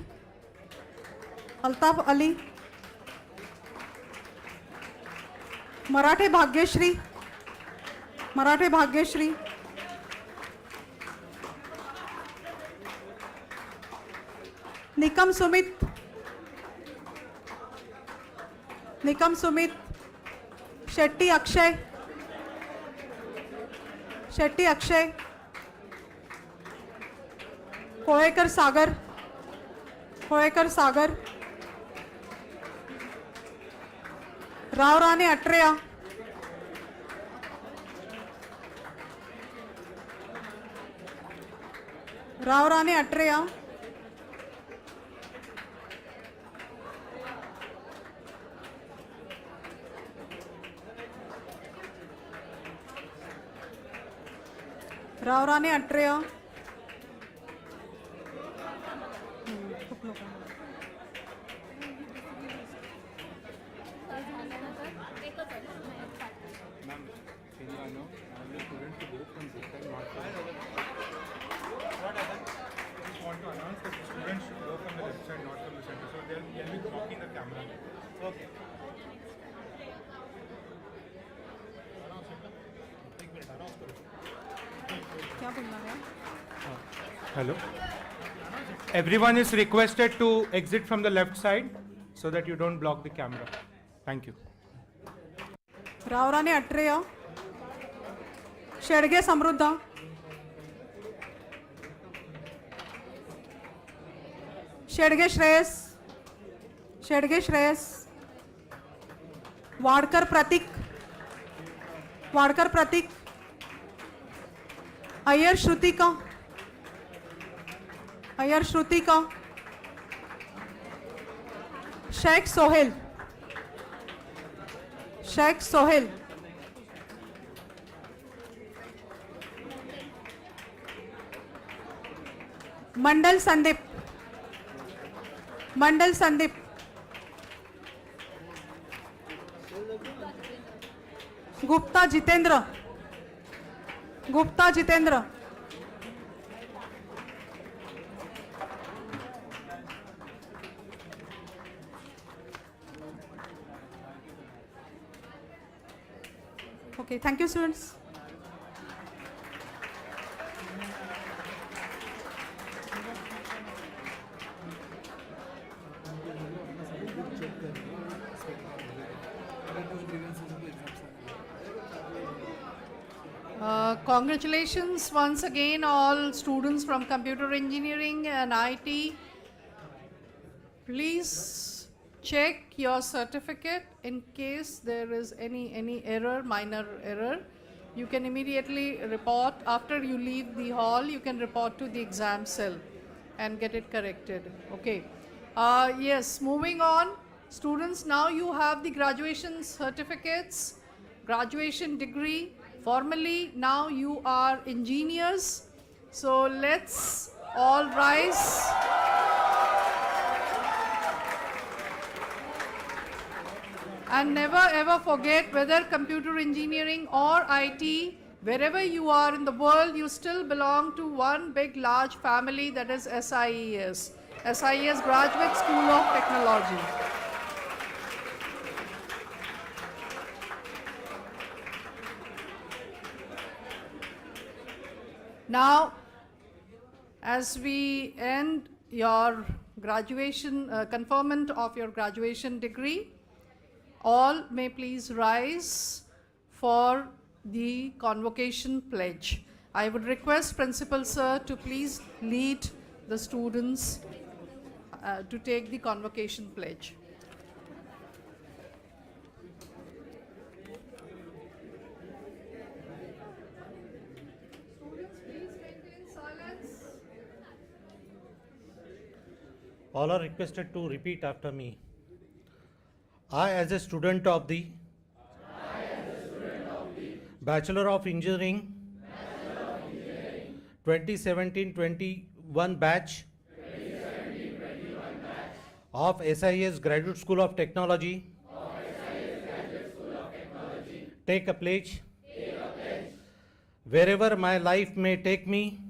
[SPEAKER 7] अल्ताफ अली, मराठे भाग्यश्री, मराठे भाग्यश्री, निकम सुमित, निकम सुमित, शेट्टी अक्षय, शेट्टी अक्षय, कोळेकर सागर, कोळेकर सागर, Rao Rane अट्रेया, Rao Rane अट्रेया, Rao Rane अट्रेया,
[SPEAKER 8] want to announce that the students should go from the left side, not from the center. So they'll be blocking the camera. Okay.
[SPEAKER 7] क्या बोलना है?
[SPEAKER 8] Hello. Everyone is requested to exit from the left side so that you don't block the camera. Thank you.
[SPEAKER 7] Rao Rane अट्रेया, Shedge समृद्ध, शेडगे श्रेयस, शेडगे श्रेयस, वाडकर प्रतीक, वाडकर प्रतीक, अय्यर श्रुतिका, अय्यर श्रुतिका, शेख सोहेल, शेख सोहेल, मंडल संदीप, मंडल Sandeep, Gupta Jitendra, Gupta Jitendra, okay, thank you students.
[SPEAKER 1] Congratulations once again all students from computer engineering and IT. Please check your certificate in case there is any error, minor error. You can immediately report after you leave the hall. You can report to the exam cell and get it corrected. Okay. Yes, moving on. Students, now you have the graduation certificates, graduation degree. Formally, now you are engineers. So let's all rise. And never ever forget, whether computer engineering or IT, wherever you are in the world, you still belong to one big large family, that is SIES. SIES Graduate School of Technology. Now, as we end your graduation, conferment of your graduation degree, all may please rise for the convocation pledge. I would request Principal Sir to please lead the students to take the convocation pledge. Students, please maintain silence.
[SPEAKER 4] All are requested to repeat after me. I, as a student of the Bachelor of Engineering 2017-21 batch of SIS Graduate School of Technology, take a pledge wherever my life may take me.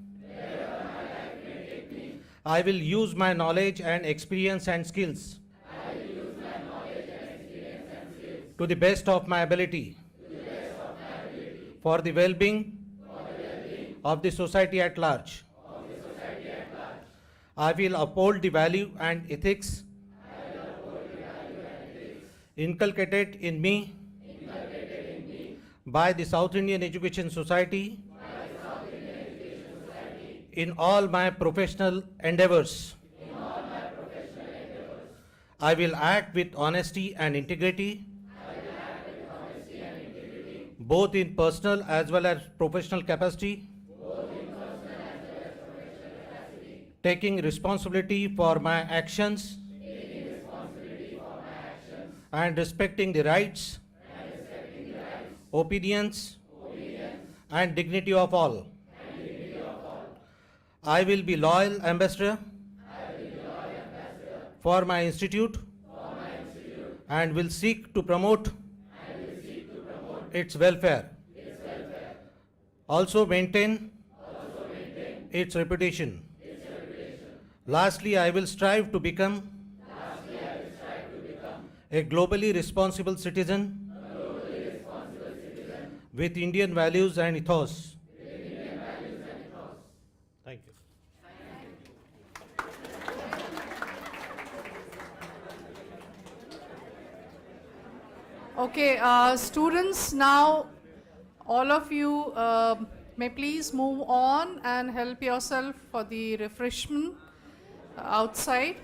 [SPEAKER 4] I will use my knowledge and experience and skills to the best of my ability for the well-being of the society at large. I will uphold the value and ethics inculcated in me by the South Indian Education Society in all my professional endeavors. I will act with honesty and integrity, both in personal as well as professional capacity, taking responsibility for my actions and respecting the rights, opinions, and dignity of all. I will be loyal ambassador for my institute and will seek to promote its welfare. Also maintain its reputation. Lastly, I will strive to become a globally responsible citizen with Indian values and ethos. Thank you.
[SPEAKER 1] Okay, students, now all of you may please move on and help yourself for the refreshment outside.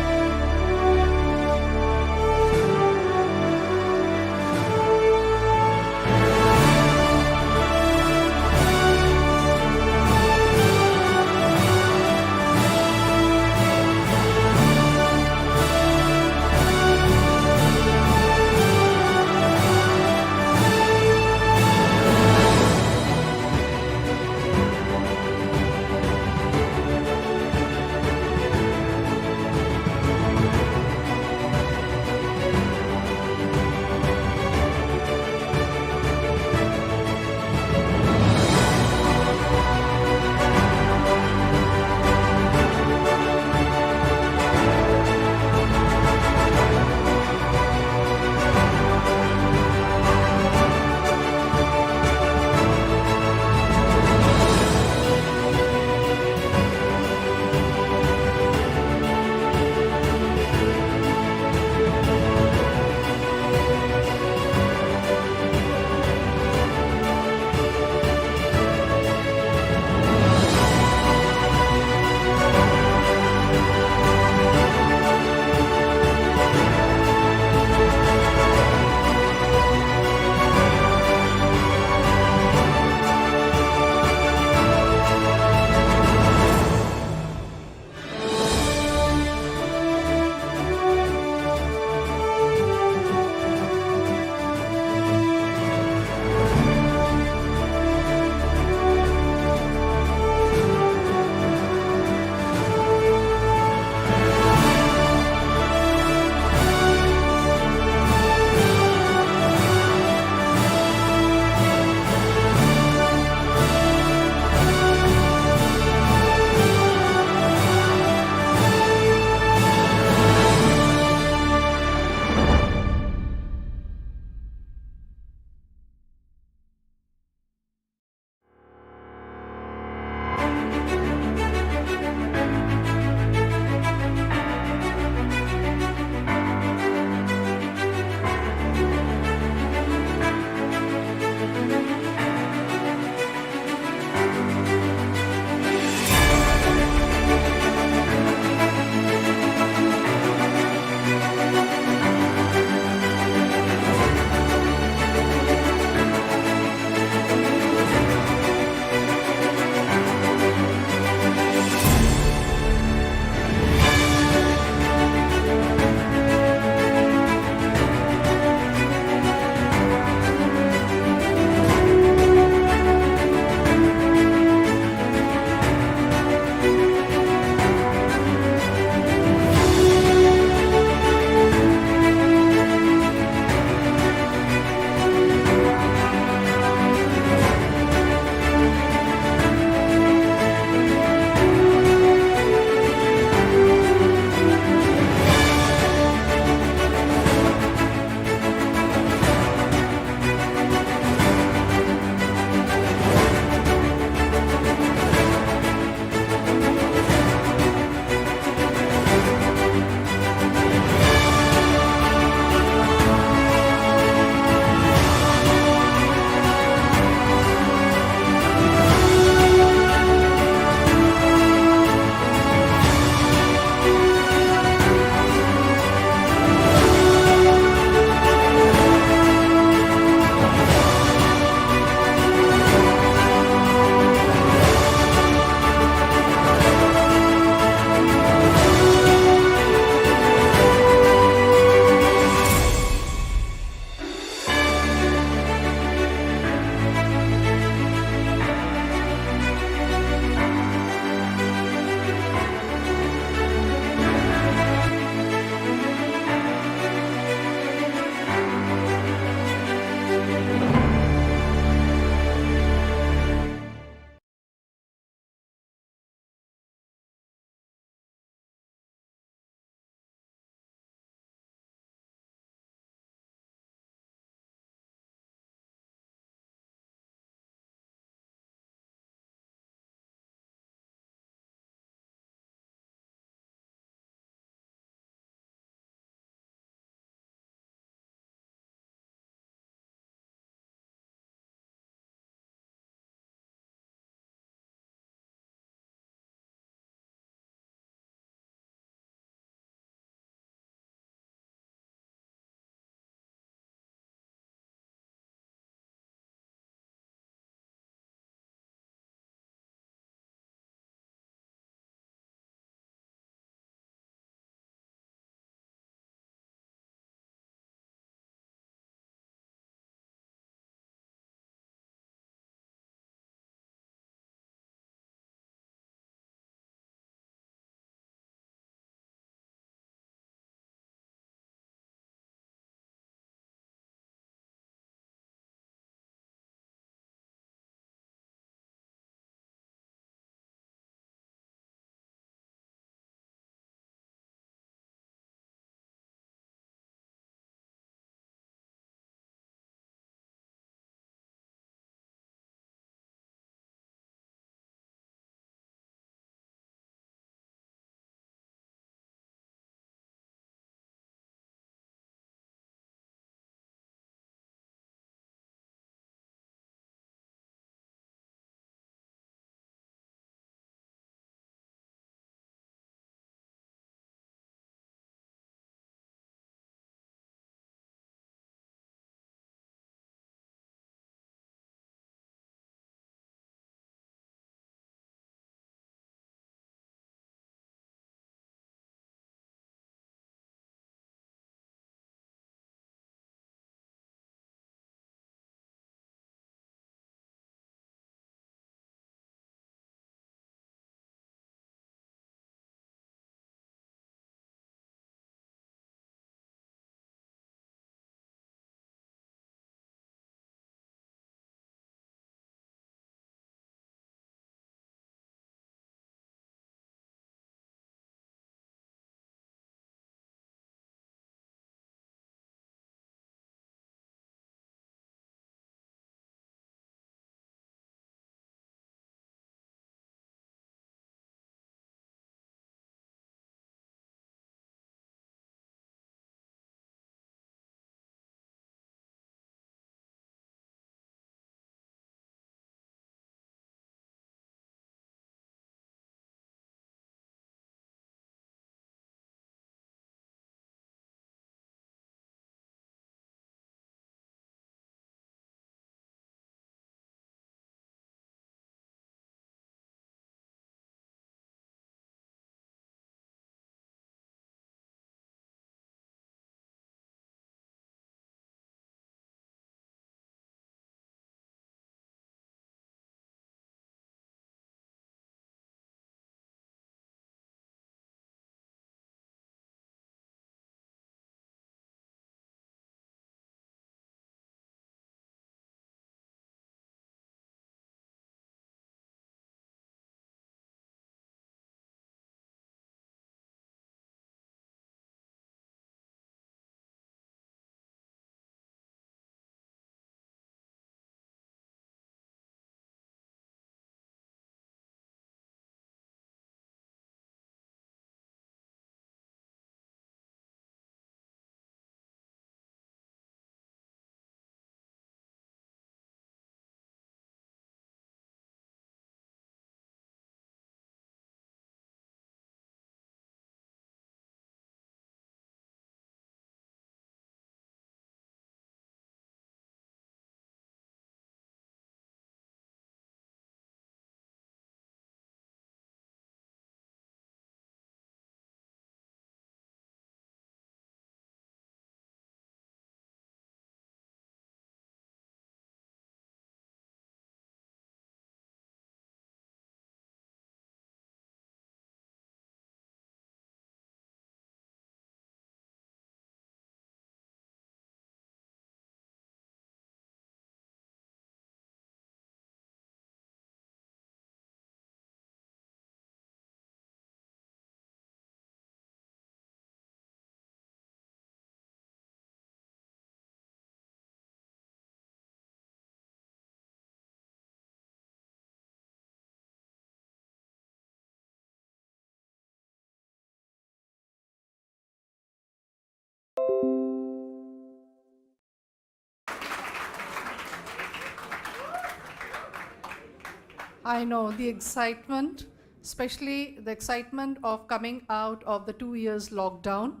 [SPEAKER 1] I know the excitement, especially the excitement of coming out of the 2 years lockdown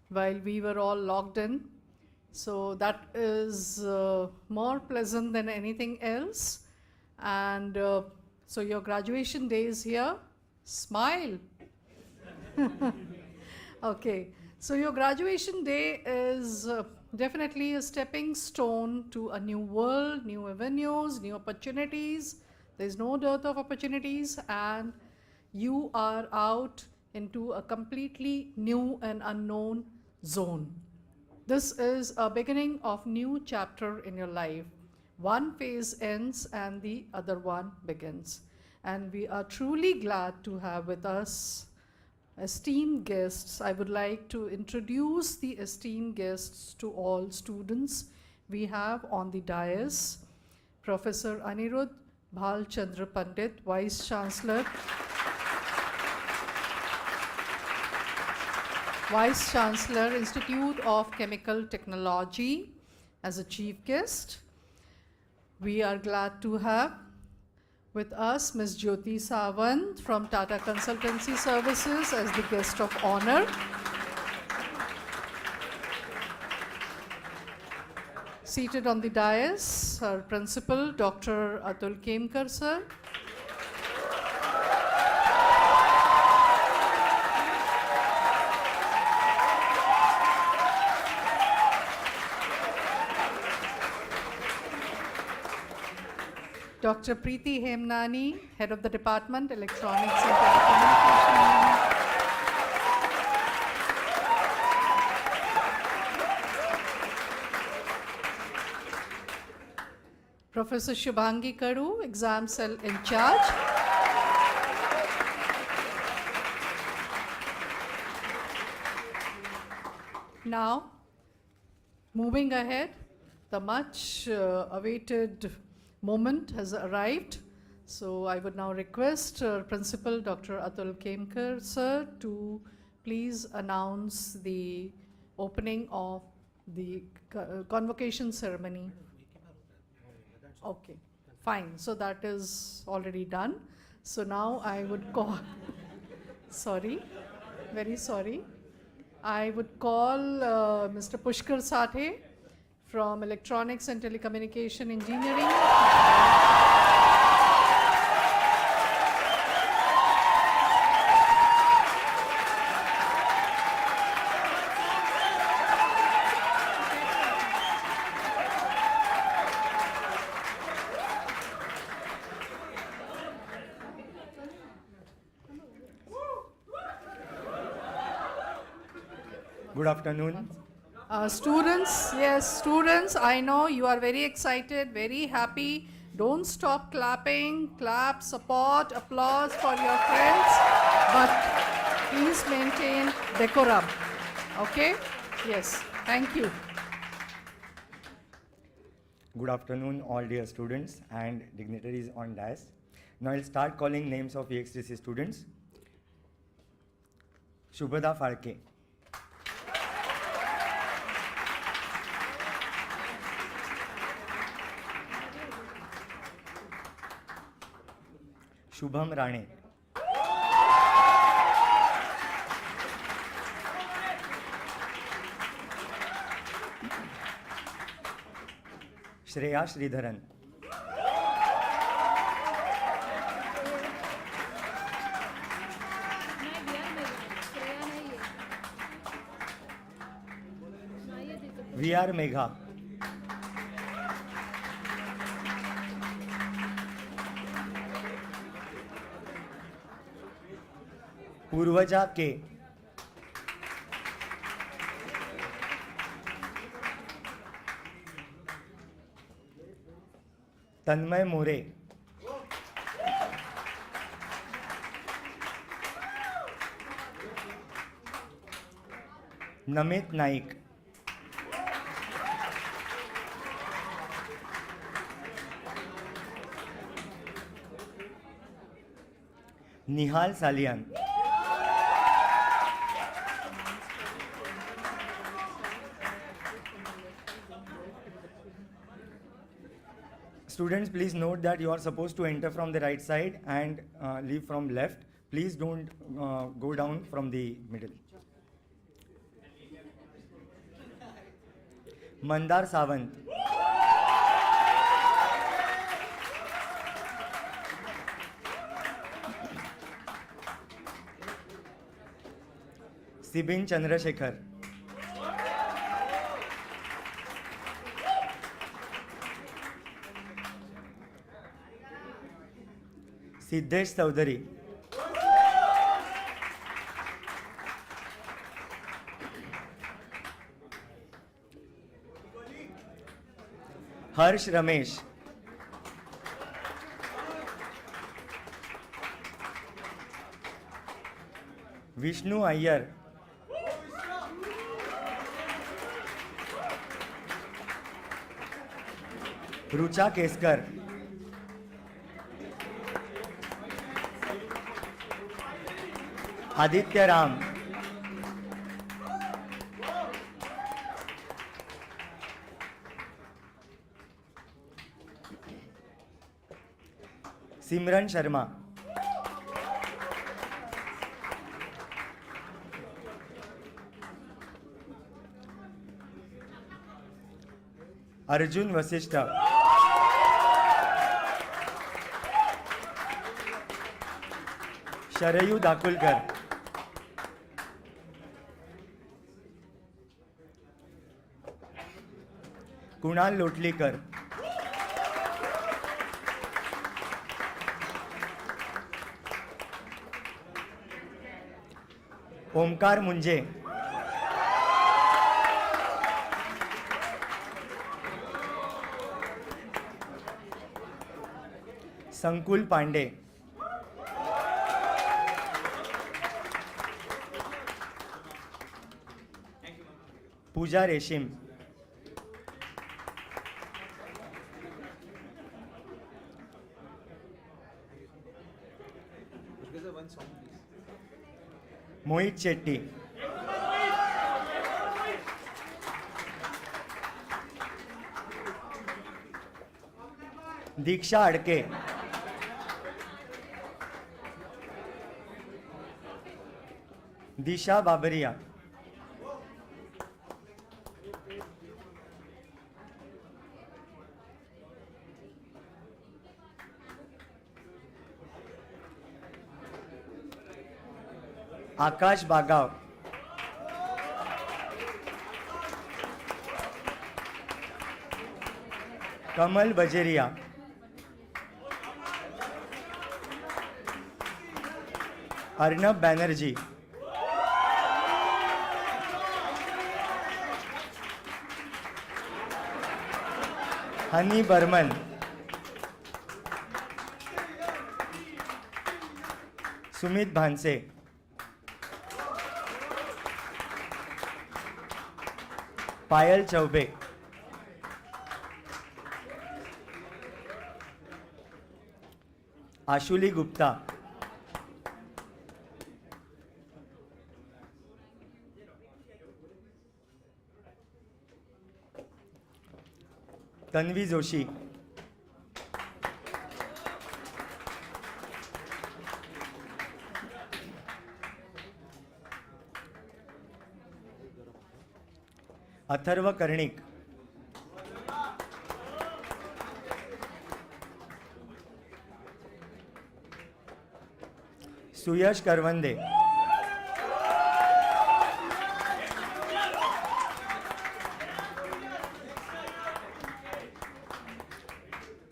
[SPEAKER 1] while we were all locked in. So that is more pleasant than anything else. And so your graduation day is here. Smile. Okay. So your graduation day is definitely a stepping stone to a new world, new avenues, new opportunities. There's no dearth of opportunities, and you are out into a completely new and unknown zone. This is a beginning of new chapter in your life. One phase ends and the other one begins. And we are truly glad to have with us esteemed guests. I would like to introduce the esteemed guests to all students. We have on the dais Professor Anirudh Bhalchandra Pandit, Vice Chancellor, Vice Chancellor, Institute of Chemical Technology, as a chief guest. We are glad to have with us Ms. Jyoti Sawant from Tata Consultancy Services as the guest of honor. Seated on the dais, our principal, Dr. Atul Kemkar, sir. Dr. Preeti Hemnani, Head of the Department, Electronics and Telecommunication. Professor Shubhangi Kadu, Exam Cell in charge. Now, moving ahead, the much awaited moment has arrived. So I would now request Principal Dr. Atul Kemkar, sir, to please announce the opening of the convocation ceremony. Okay, fine. So that is already done. So now I would call, sorry, very sorry. I would call Mr. Pushkar Sathe from Electronics and Telecommunication Engineering.
[SPEAKER 9] Good afternoon.
[SPEAKER 1] Students, yes, students, I know you are very excited, very happy. Don't stop clapping, clap, support, applause for your friends, but please maintain decorum. Okay? Yes, thank you.
[SPEAKER 9] Good afternoon, all dear students and dignitaries on dais. Now I'll start calling names of EXTC students. Shubhada Farke. Shubham Rane. Shreya Sridharan. VR Megha. Purvaja K. Tanmay More. Namit Naik. Nihal Salian. Students, please note that you are supposed to enter from the right side and leave from left. Please don't go down from the middle. Mandar Sawant. Sibin Chandrasekhar. Siddhesh Chaudhary. हर्ष रमेश. विष्णु अय्यर. रुचा केसकर. आदित्य राम. सिमरन शर्मा. अर्जुन वशिष्ठ. शरयू दाकुलकर. कुणाल लोटलीकर. ओमकार मुंजे. संकुल पांडे. पूजा रेशीम. मोहित शेट्टी. दीक्षा अडके. दिशा बाबरिया. आकाश बागाव. कमल बजेरिया. अर्नब बैनर्जी. हनी बर्मन. सुमित भानसे. पायल चौबे. आशुली गुप्ता. तन्वी जोशी. अथर्व कर्णिक. सुयश करवंदे.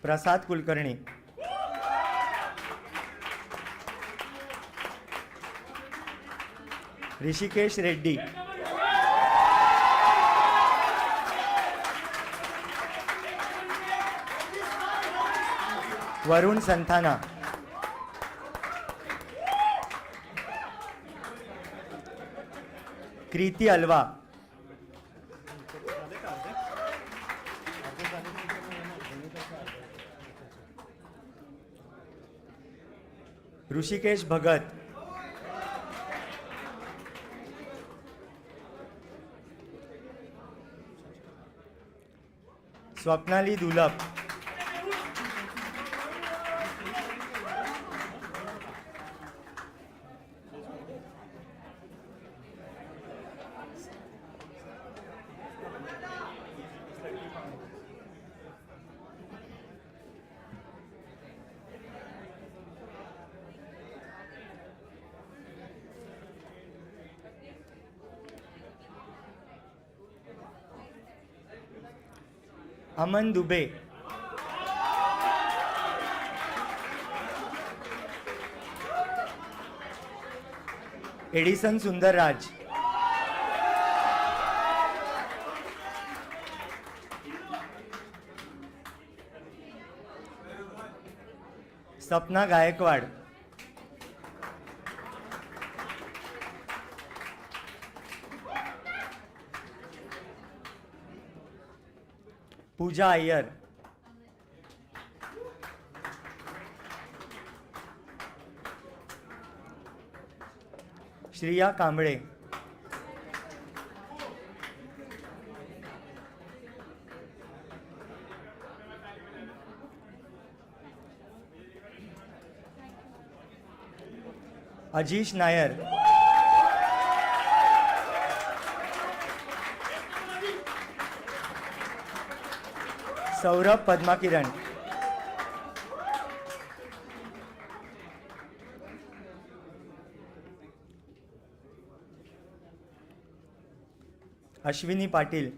[SPEAKER 9] प्रसाद कुलकर्णी. ऋषिकेश रेड्डी. वरुण संथाना. कृति अलवा. ऋषिकेश भगत. स्वप्नाली दुलप. अमन Dubey, Edison Sundarraj, सपना गायकवाड, पूजा अय्यर, श्रिया कांबळे, अजीश नायर, सौरभ पद्माकिरण, अश्विनी पाटील,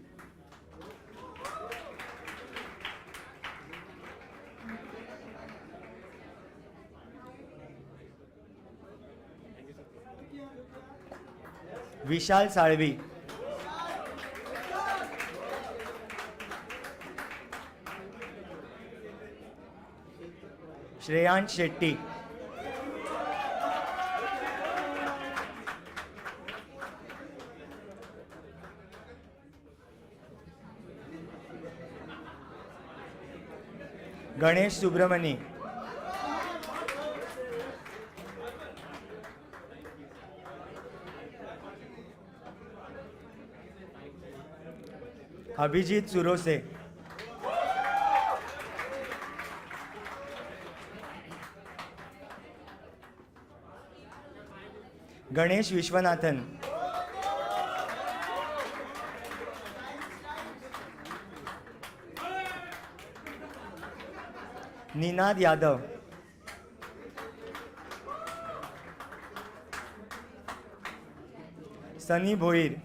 [SPEAKER 9] विशाल साळवी, श्रेयांश शेट्टी, गणेश सुब्रमणी, अभिजीत सुरोसे, गणेश विश्वनाथन, निनाद यादव, सनी भोईर,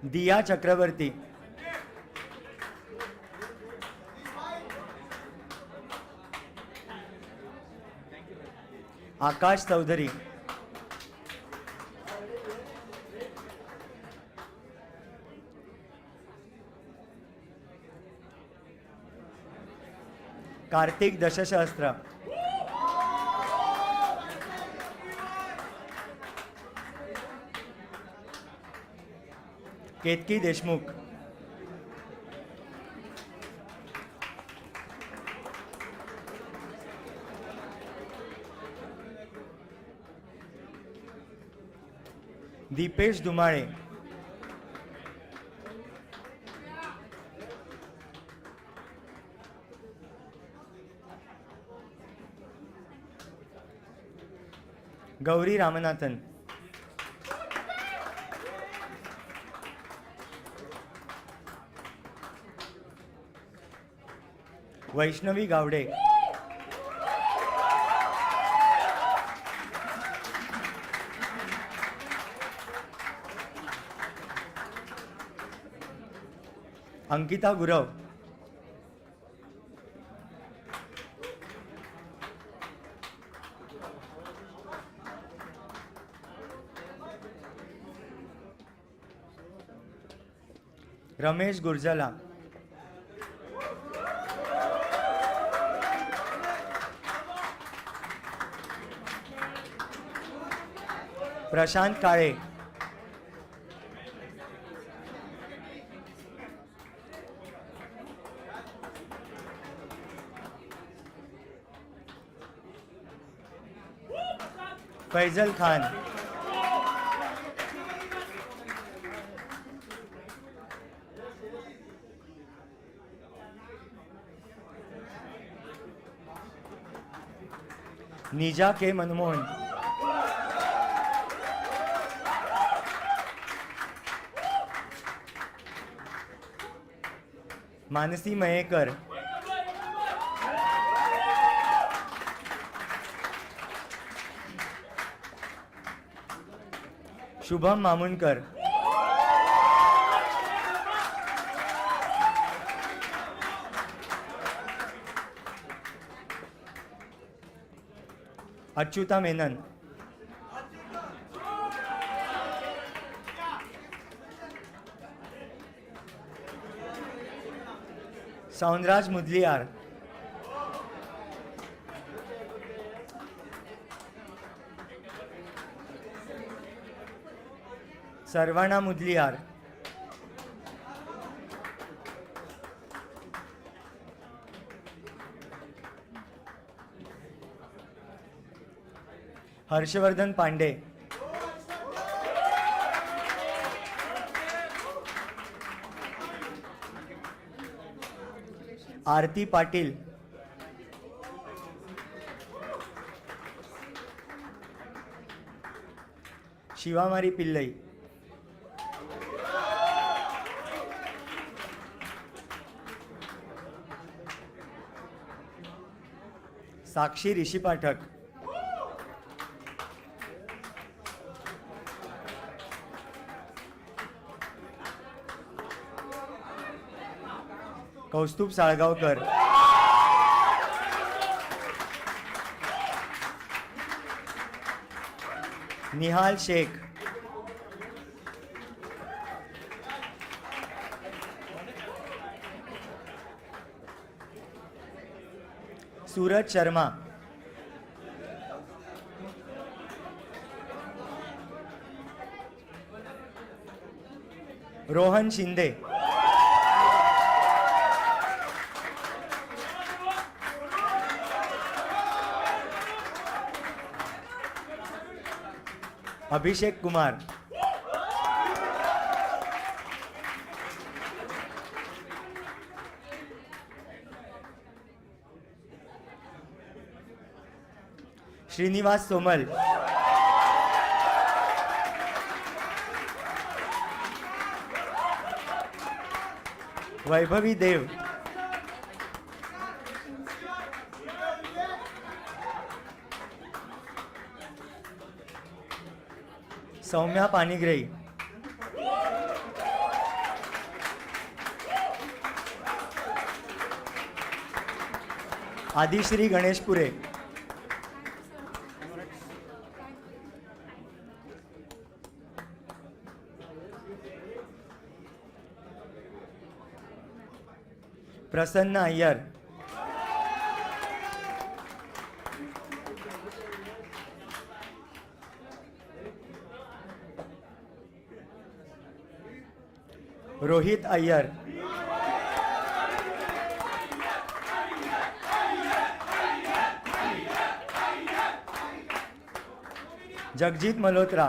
[SPEAKER 9] दिया चक्रवर्ती, आकाश चौधरी, कार्तिक दशसहस्त्र, केतकी देशमुख, दीपेश दुमाळे, गौरी रामनाथन, वैष्णवी गावडे, अंकिता गुरव, रमेश गुर्जला, प्रशांत काळे, फैजल खान, निजा के मनमोहन, मानसी मयेकर, शुभम मामुनकर. अच्युता मेनन. सौंदराज मुदलियार. सर्वाणा मुदलियार. हर्षवर्धन पांडे. आरती पाटील. शिवामारी पिल्लई. साक्षी ऋषी पाठक. कौस्तुभ साळगावकर. निहाल Sheikh. Suraj Sharma. Rohan Shinde. Abhishek Kumar. Srinivas Samuel. Vaibhavi देव. सौम्या पाणिग्रही. आदिश्री गणेशपुरे. प्रसन्न अय्यर. रोहित अय्यर. जगजीत मल्होत्रा.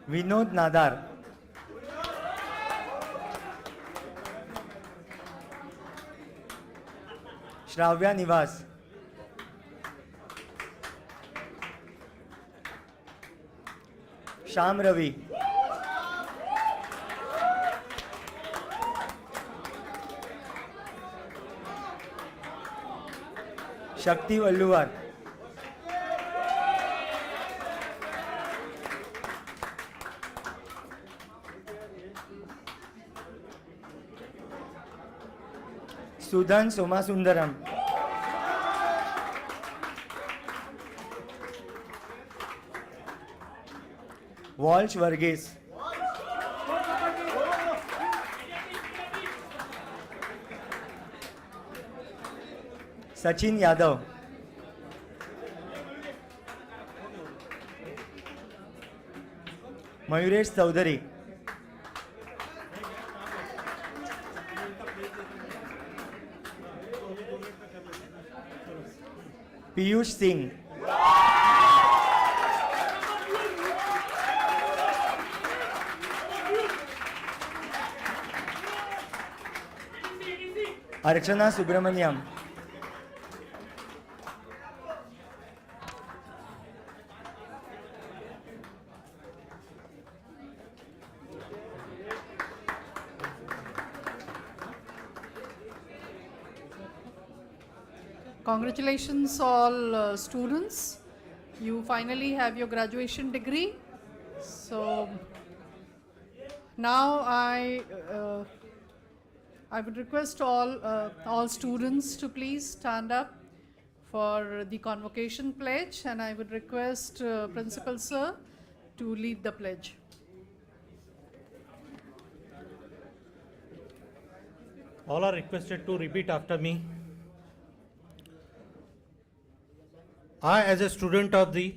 [SPEAKER 9] विनोद नादार. श्राव्या निवास. श्याम रवि. शक्ति वल्लुवार. Sudhan सोमासुंदरम. Walsh Varghese. Sachin Yadav. Mayuresh Chaudhary. Piyush Singh. Archana Subramaniam.
[SPEAKER 1] Congratulations, all students. You finally have your graduation degree. So now I would request all students to please stand up for the convocation pledge, and I would request Principal Sir to lead the pledge.
[SPEAKER 4] All are requested to repeat after me. I, as a student of the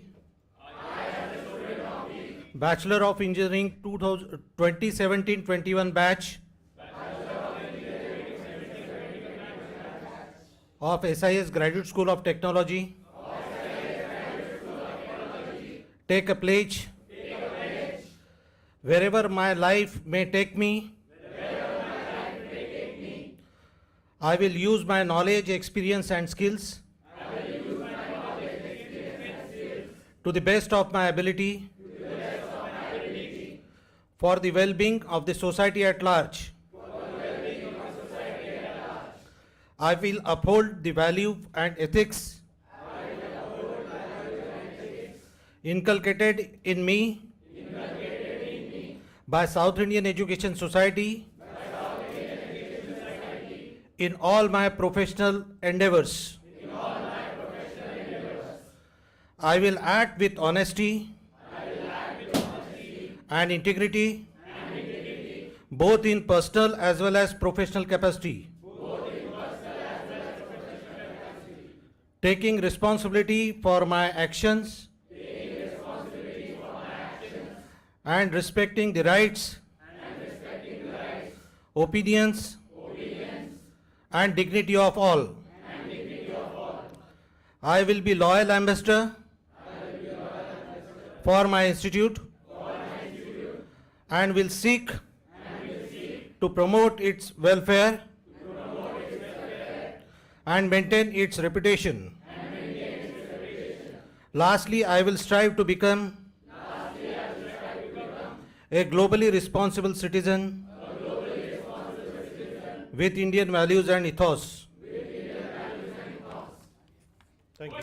[SPEAKER 4] Bachelor of Engineering 2017-21 batch of SIS Graduate School of Technology, take a pledge wherever my life may take me. I will use my knowledge, experience and skills to the best of my ability for the well-being of the society at large. I will uphold the value and ethics inculcated in me by South Indian Education Society in all my professional endeavors. I will act with honesty and integrity, both in personal as well as professional capacity. Taking responsibility for my actions and respecting the rights, opinions, and dignity of all. I will be loyal ambassador for my institute and will seek to promote its welfare and maintain its reputation. Lastly, I will strive to become a globally responsible citizen with Indian values and ethos. Thank you.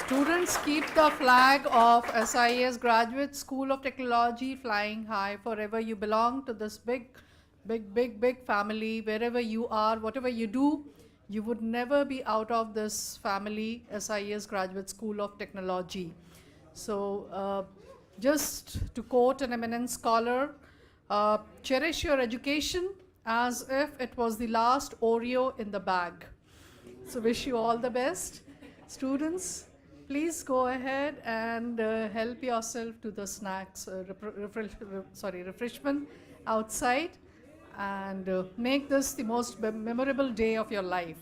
[SPEAKER 1] Students, keep the flag of SIS Graduate School of Technology flying high forever you belong to this big family. Wherever you are, whatever you do, you would never be out of this family, SIS Graduate School of Technology. So just to quote an eminent scholar, cherish your education as if it was the last Oreo in the bag. So wish you all the best. Students, please go ahead and help yourself to the snacks, refreshment outside, and make this the most memorable day of your life.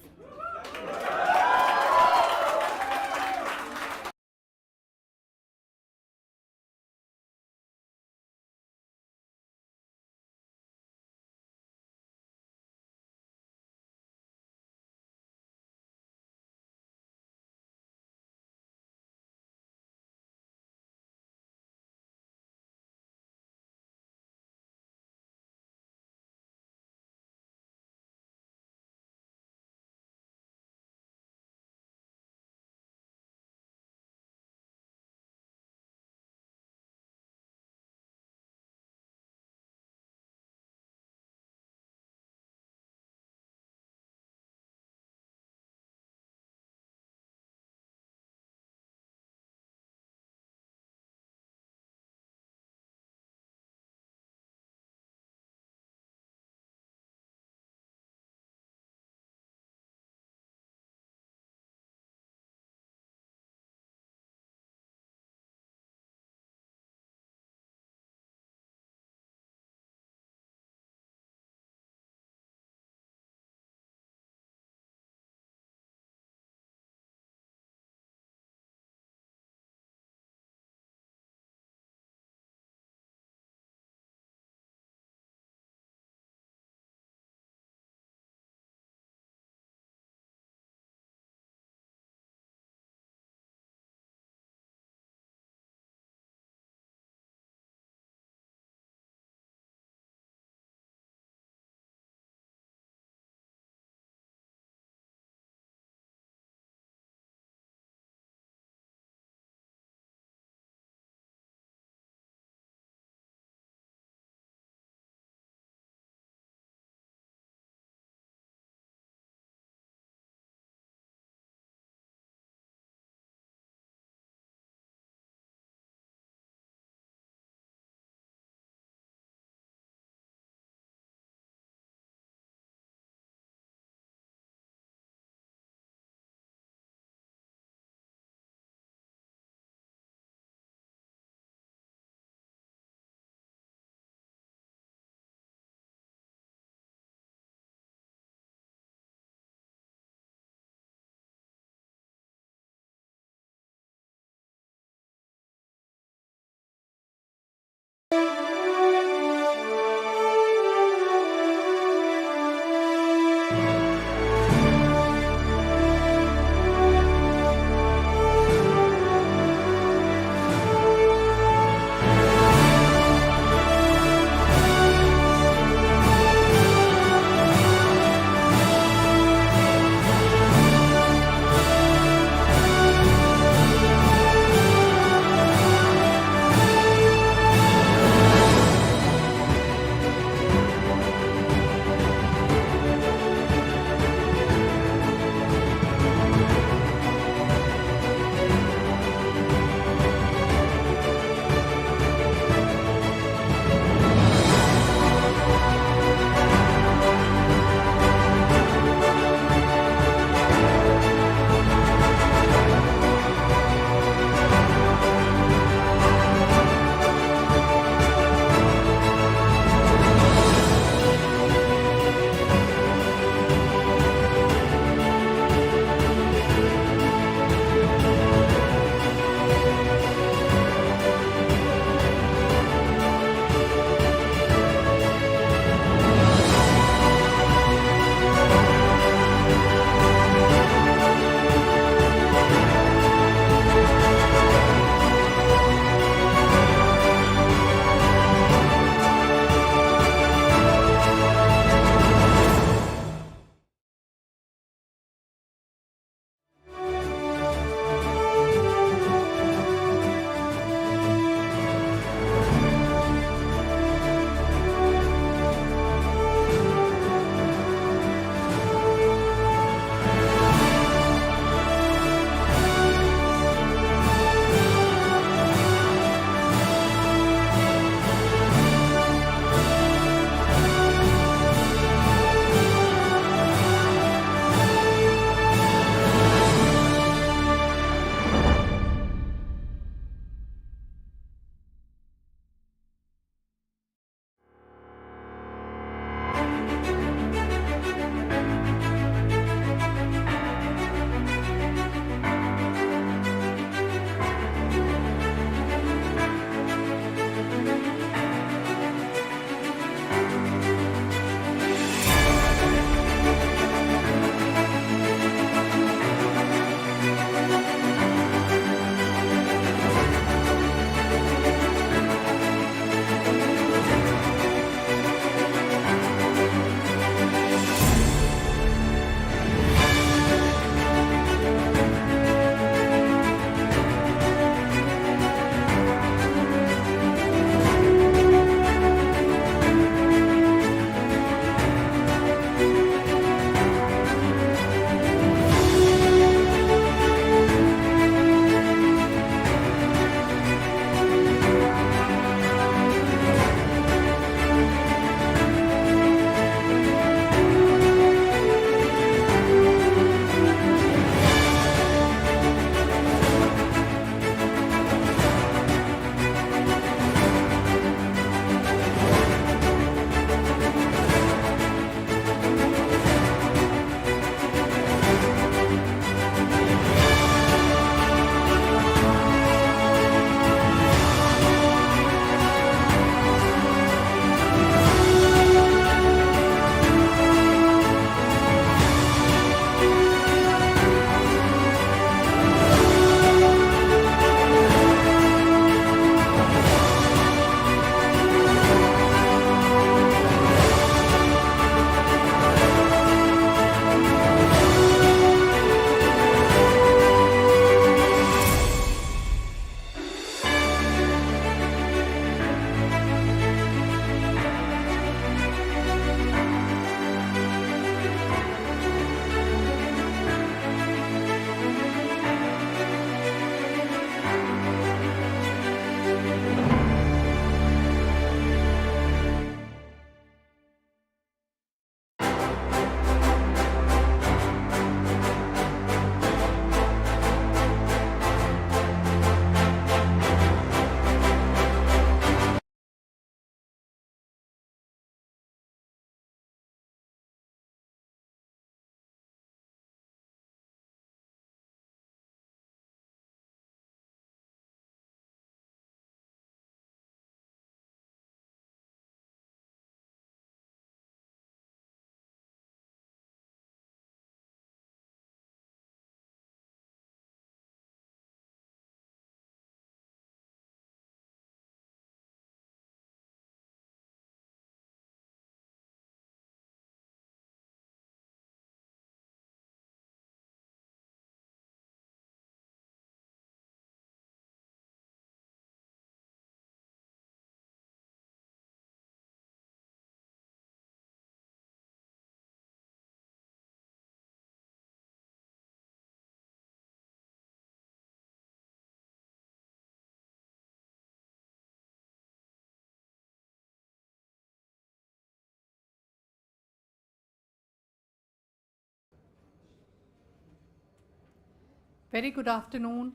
[SPEAKER 1] Very good afternoon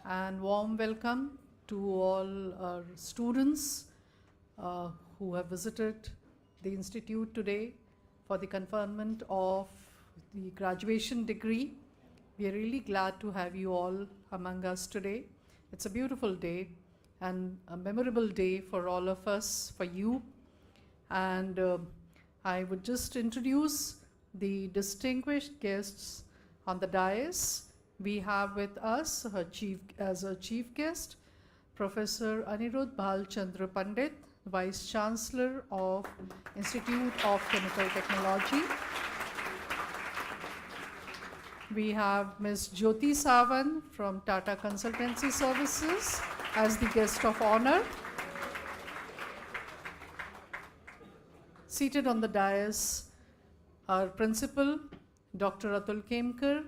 [SPEAKER 1] and warm welcome to all our students who have visited the institute today for the conferment of the graduation degree. We are really glad to have you all among us today. It's a beautiful day and a memorable day for all of us, for you. And I would just introduce the distinguished guests on the dais. We have with us as a chief guest, Professor Anirudh Bhalchandra Pandit, Vice Chancellor of Institute of Chemical Technology. We have Ms. Jyoti Sawant from Tata Consultancy Services as the guest of honor. Seated on the dais, our principal, Dr. Atul Kemkar,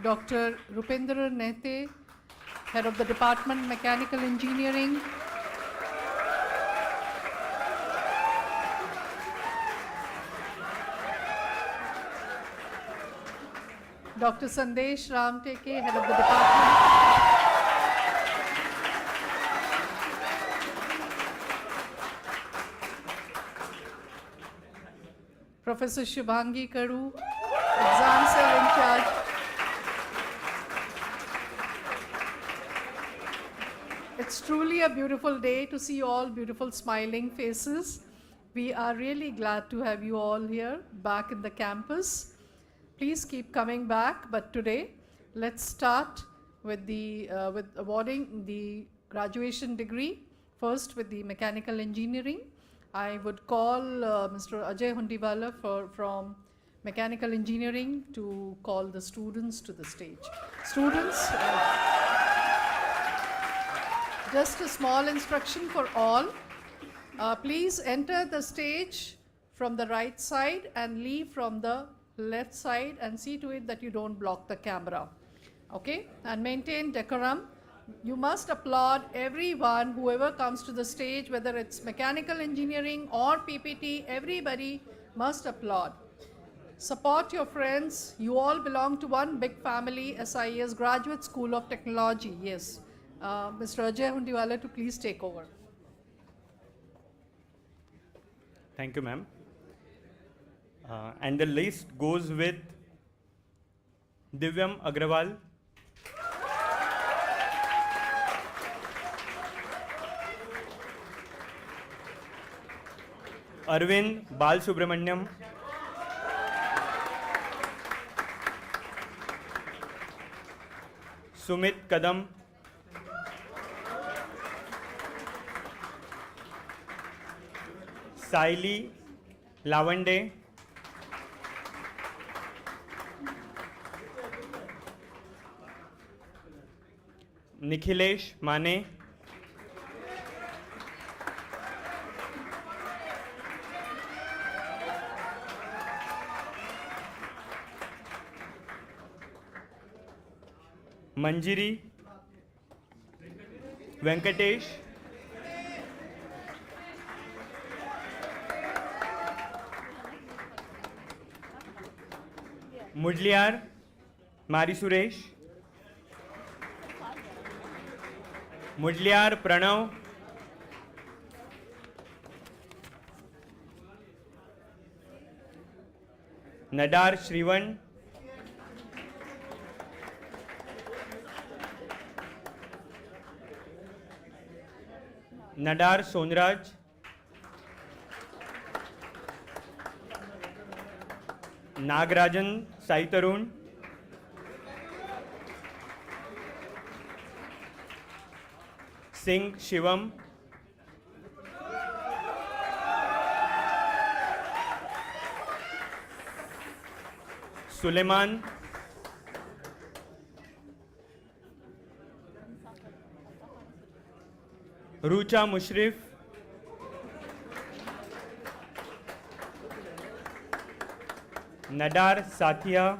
[SPEAKER 1] Dr. Rupendra Nete, Head of the Department Mechanical Engineering, Dr. Sandesh Ramteke, Head of the Department. Professor Shubhangi Karu, Exam Cell in charge. It's truly a beautiful day to see all beautiful smiling faces. We are really glad to have you all here back in the campus. Please keep coming back, but today let's start with with awarding the graduation degree. First with the mechanical engineering. I would call Mr. Ajay Hundiwala from mechanical engineering to call the students to the stage. Students, just a small instruction for all. Please enter the stage from the right side and leave from the left side, and see to it that you don't block the camera. Okay? And maintain decorum. You must applaud everyone, whoever comes to the stage, whether it's mechanical engineering or PPT, everybody must applaud. Support your friends. You all belong to one big family, SIES Graduate School of Technology. Yes. Mr. Ajay Hundiwala to please take over.
[SPEAKER 9] Thank you, ma'am. And the list goes with Divyam Agrawal, Arvind Balsubramanyam, Sumit Kadam, Saili Lavande, Nikhilesh Mane, Manjiri Venkatesh, Mudliar Mari Suresh, Mudliar Pranav, Nadar Shrivan, Nadar Sonraj, Nagarajan Sai Tarun, Singh Shivam, Suleiman, Rucha Mushrif, Nadar Sathia,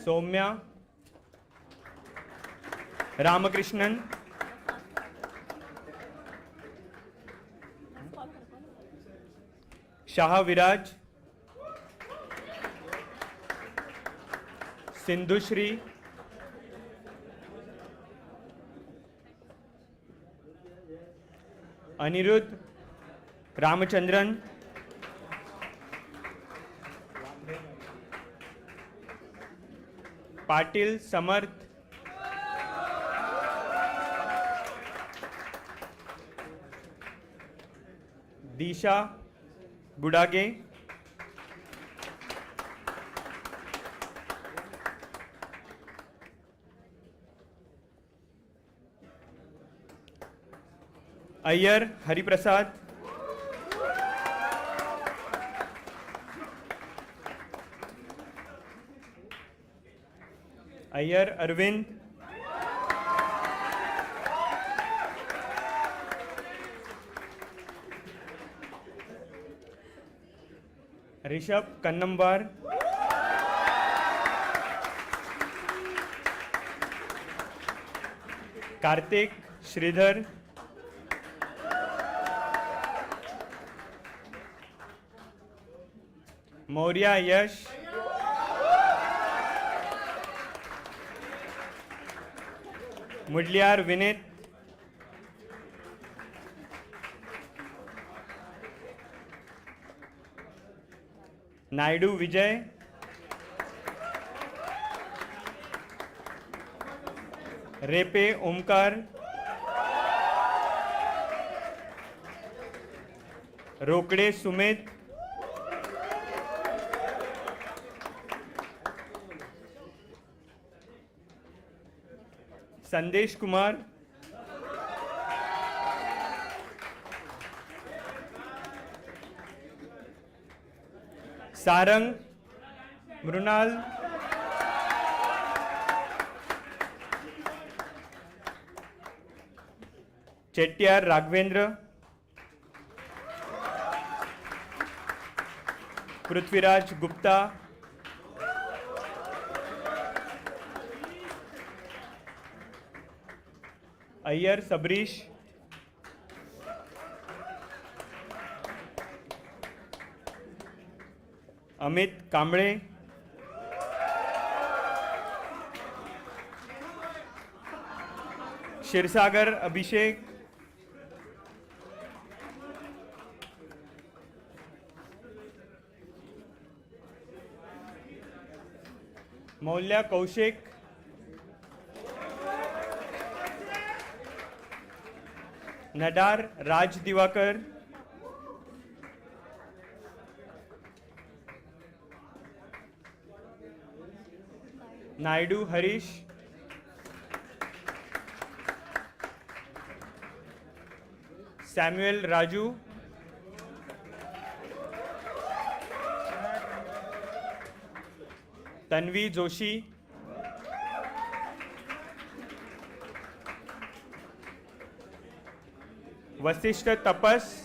[SPEAKER 9] Soumya, Ramakrishnan,
[SPEAKER 10] Shah Viraj, Sindhushri, Anirudh Ramachandran, Patil Samarth, Disha Budage, Ayyar Hariprasad, Ayyar Arvind, Rishabh Kannambar, Karthik Sridhar, Maurya Yash, Mudliar Vinit, Naidu Vijay, Repe Omkar, Rokde Sumit, Sandesh Kumar, Sarang Mrunal, Chettiar Raghavendra, Prithviraj Gupta, Ayyar Sabrish, Amit Kamble, Shirsagar Abhishek, Maulya Kaushik, Nadar Raj Divakar, Naidu Harish, Samuel Raju, Tanvi Joshi, Vasishtha Tapas,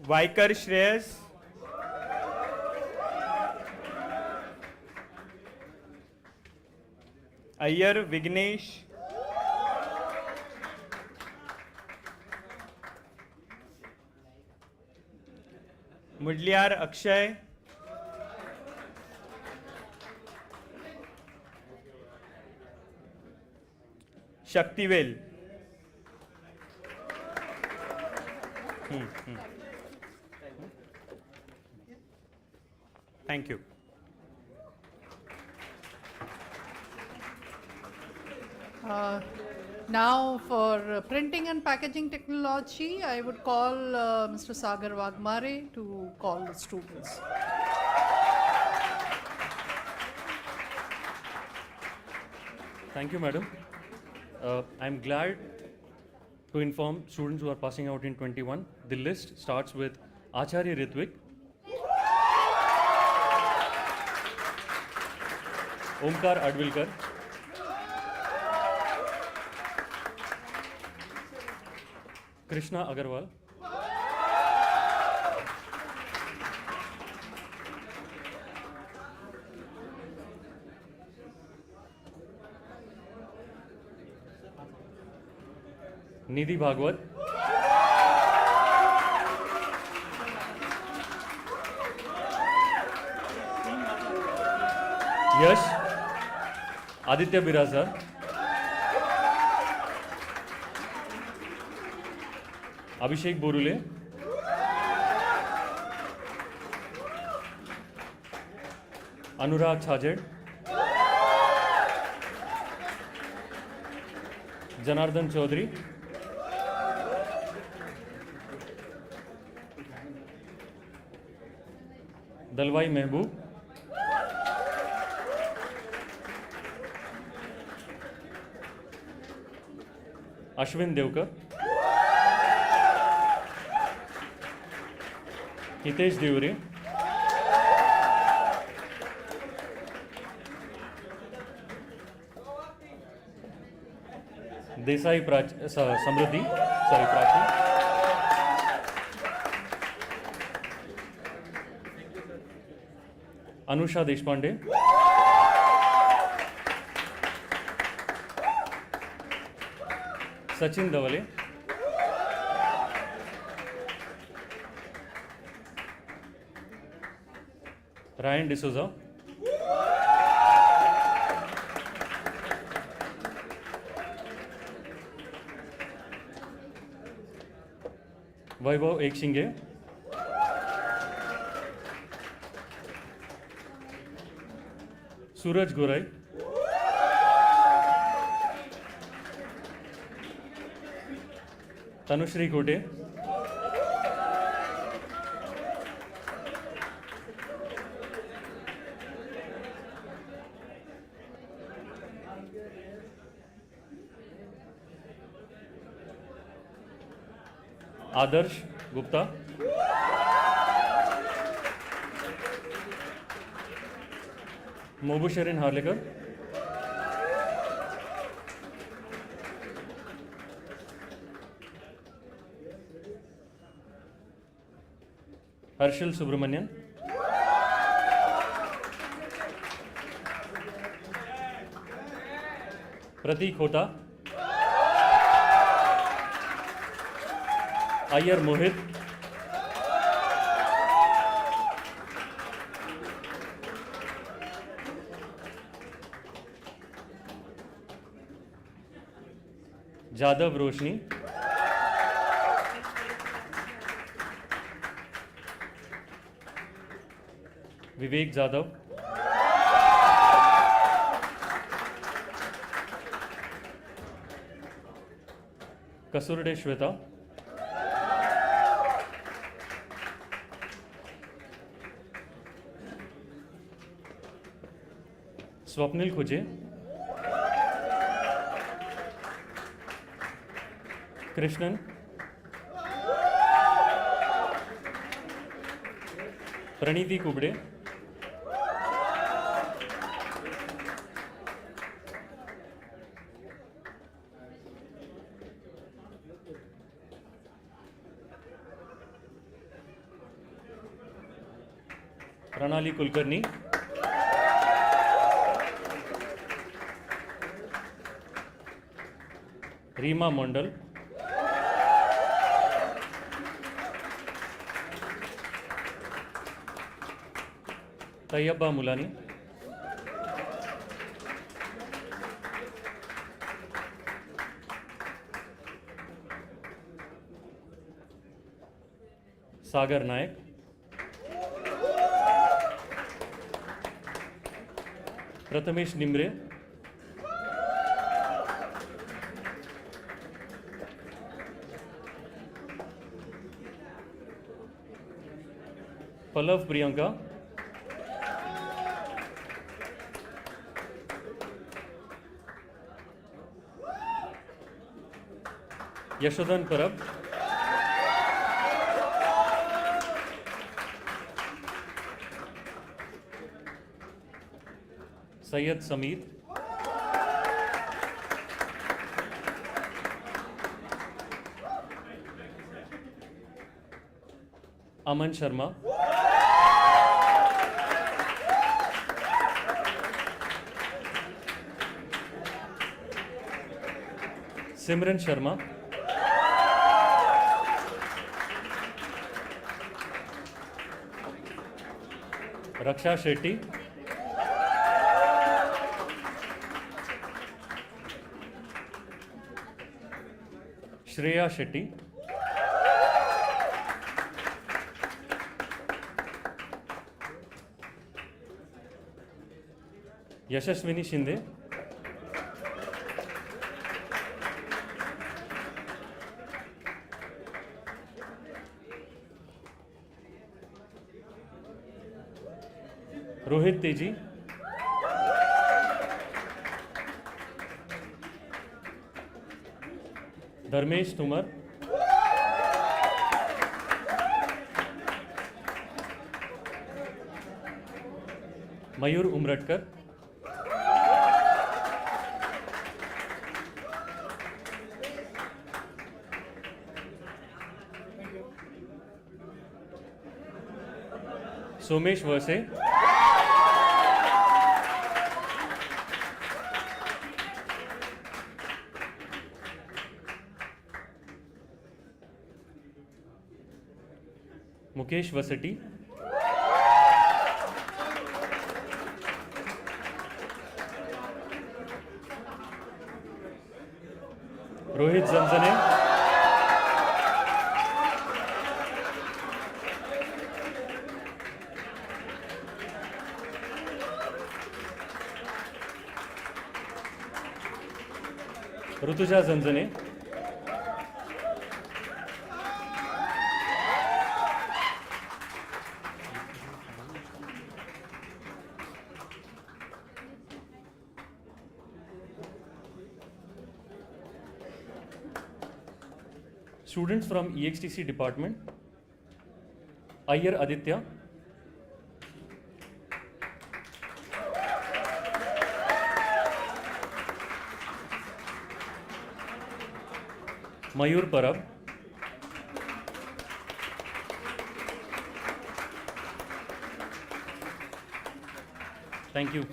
[SPEAKER 10] Vaikar Shreyas, Ayyar Vignesh, Mudliar Akshay, Shaktivel. Thank you.
[SPEAKER 1] Now for printing and packaging technology, I would call Mr. Sagar Wagmare to call the students.
[SPEAKER 11] Thank you, madam. I'm glad to inform students who are passing out in 21. The list starts with Acharya Ritvik, Omkar Advilkar, Krishna Agarwal, निधि भागवत, यश आदित्य बिराजदार, अभिषेक बोरुले, अनुराग छाजेड, जनार्दन चौधरी, दलवाई महबूब, अश्विन देवकर, हितेश देवरे, देसाई समृद्धि Prachi, Anusha Deshpande, Sachin दवले, Ryan D'Souza, वैभव एकशिंगे, सूरज गोराई, तनुश्री कोटे, आदर्श गुप्ता, मोबुशरीन हार्लेकर, हर्षल सुब्रमण्यन, प्रतीक होता, अय्यर मोहित, जादव रोशनी, विवेक जादव, कसुरडे श्वेता, स्वप्निल खुजे, कृष्णन, प्रणीति कुबड़े, प्रणाली कुलकर्णी, रीमा मंडल, तैयबा मुलानी, सागर नायक, प्रथमेश निमरे, पल्लव प्रियंका, यशोधन परब, सैयद समीर, अमन शर्मा, सिमरन Sharma, Raksha Shetty. Shreya Shetty. Yashaswini Shinde. Rohit Teji. Dharmesh Tumar. Mayur Umradkar. Somesh Verse. Mukesh Vasati. Rohit Zanzane. Rutuja Zanzane. Students from EXTC department, Iyer Aditya, Mayur Parab, thank you.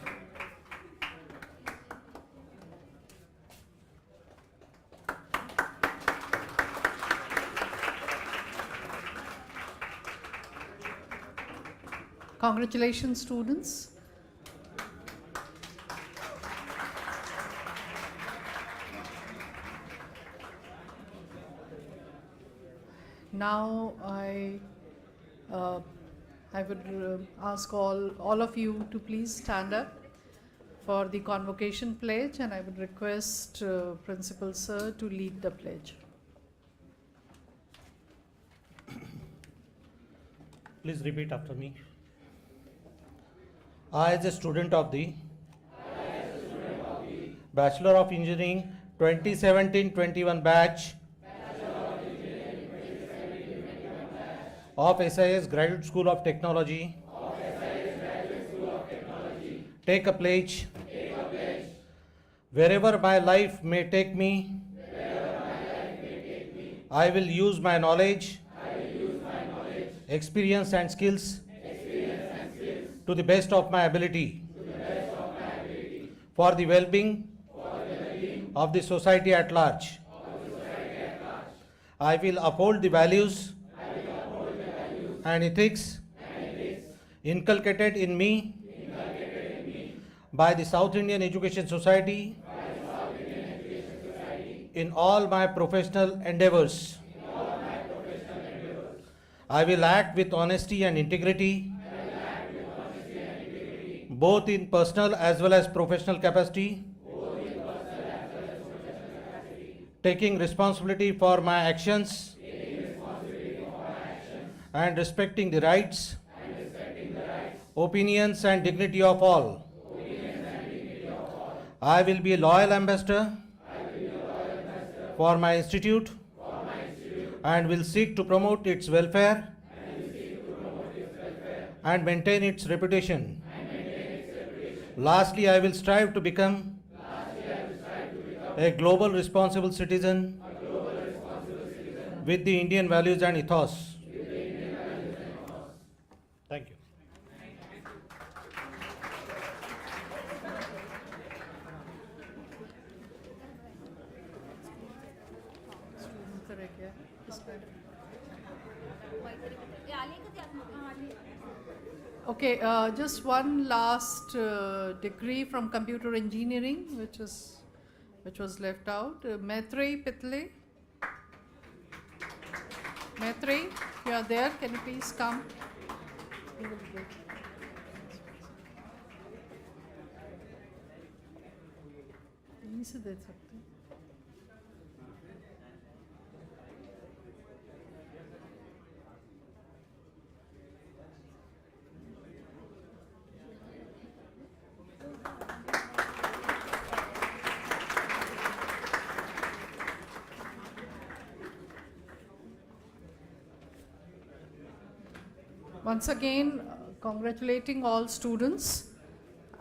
[SPEAKER 1] Congratulations, students. Now I would ask all of you to please stand up for the convocation pledge, and I would request Principal Sir to lead the pledge.
[SPEAKER 4] Please repeat after me. I, as a student of the Bachelor of Engineering 2017-21 batch of SIS Graduate School of Technology, take a pledge wherever my life may take me, I will use my knowledge, experience and skills to the best of my ability for the well-being of the society at large. I will uphold the values and ethics inculcated in me by the South Indian Education Society in all my professional endeavors. I will act with honesty and integrity, both in personal as well as professional capacity, taking responsibility for my actions and respecting the rights, opinions and dignity of all. I will be a loyal ambassador for my institute and will seek to promote its welfare and maintain its reputation. Lastly, I will strive to become a global responsible citizen with the Indian values and ethos. Thank you.
[SPEAKER 1] Students are here. Okay, just one last degree from computer engineering, which was left out. Maitrey Pitle. Maitrey, you are there. Can you please come? You will get- यहीं से दे सकते हैं। Once again, congratulating all students,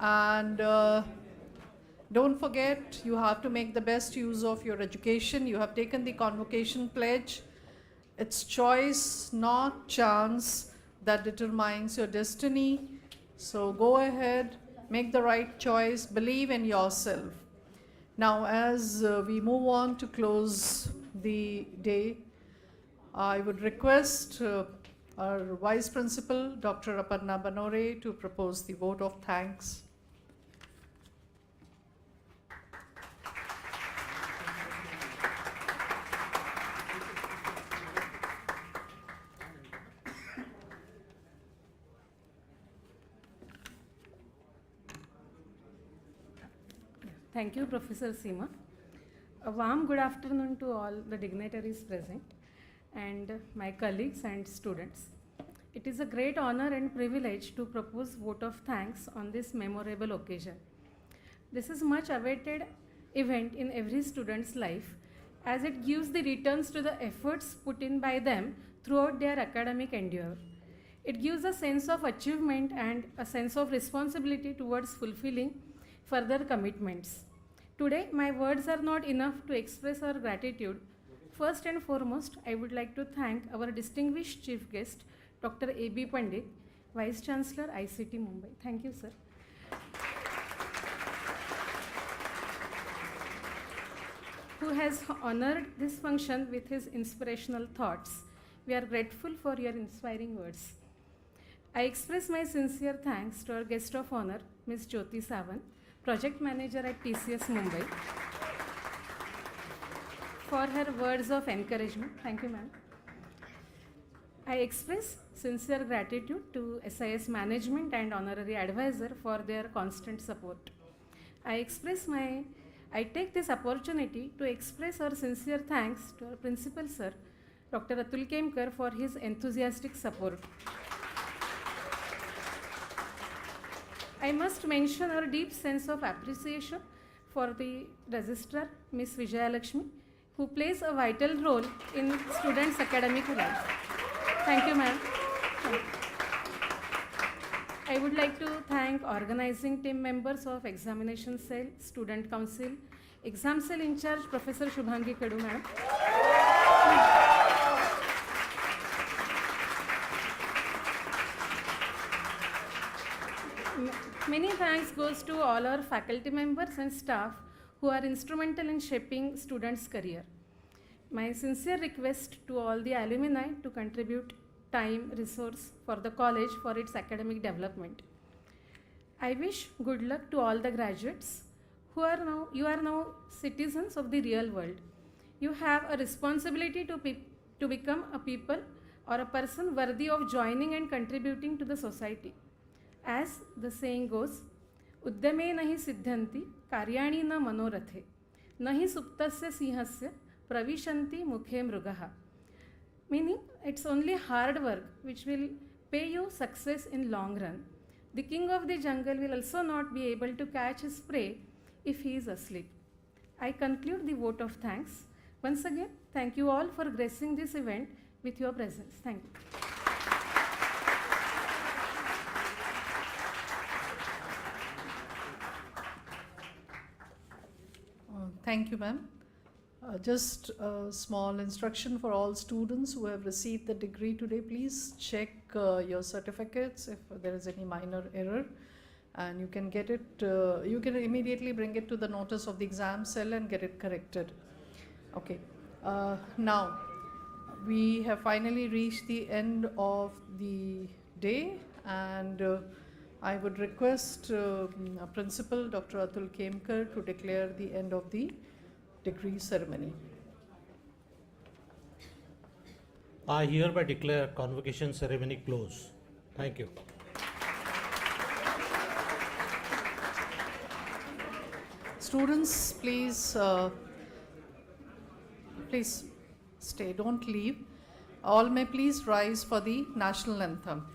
[SPEAKER 1] and don't forget, you have to make the best use of your education. You have taken the convocation pledge. It's choice, not chance, that determines your destiny. So go ahead, make the right choice, believe in yourself. Now, as we move on to close the day, I would request our Vice Principal, Dr. Aparna Banore, to propose the vote of thanks.
[SPEAKER 12] Thank you, Professor Seema. A warm good afternoon to all the dignitaries present and my colleagues and students. It is a great honor and privilege to propose vote of thanks on this memorable occasion. This is much awaited event in every student's life as it gives the returns to the efforts put in by them throughout their academic endeavor. It gives a sense of achievement and a sense of responsibility towards fulfilling further commitments. Today, my words are not enough to express our gratitude. First and foremost, I would like to thank our distinguished chief guest, Dr. A.B. Pandit, Vice Chancellor, ICT Mumbai. Thank you, sir. Who has honored this function with his inspirational thoughts. We are grateful for your inspiring words. I express my sincere thanks to our guest of honor, Ms. Jyoti Sawant, Project Manager at TCS Mumbai, for her words of encouragement. Thank you, ma'am. I express sincere gratitude to SIS management and honorary advisor for their constant support. I take this opportunity to express our sincere thanks to our principal sir, Dr. Atul Kemkar, for his enthusiastic support. I must mention our deep sense of appreciation for the registrar, Ms. Vijayalakshmi, who plays a vital role in students' academic life. Thank you, ma'am. I would like to thank organizing team members of Examination Cell, Student Council, Exam Cell in charge, Professor Shubhangi Kadu, ma'am. Many thanks goes to all our faculty members and staff who are instrumental in shaping students' career. My sincere request to all the alumni to contribute time, resource for the college for its academic development. I wish good luck to all the graduates you are now citizens of the real world. You have a responsibility to become a people or a person worthy of joining and contributing to the society. As the saying goes, उद्यमे नहि सिद्ध्यन्ति कार्याणि न मनोरथे नहि सुप्तस्य सिंहस्य प्रविशन्ति मुखे मृगः. Meaning, it's only hard work which will pay you success in long run. The king of the jungle will also not be able to catch his prey if he is asleep. I conclude the vote of thanks. Once again, thank you all for gracing this event with your presence. Thank you.
[SPEAKER 1] Thank you, ma'am. Just a small instruction for all students who have received the degree today. Please check your certificates if there is any minor error, and you can get it. You can immediately bring it to the notice of the exam cell and get it corrected. Okay. Now, We have finally reached the end of the day, and I would request Principal Dr. Atul Kemkar to declare the end of the degree ceremony.
[SPEAKER 4] I hereby declare convocation ceremony closed. Thank you.
[SPEAKER 1] Students, please stay, don't leave. All may please rise for the national anthem.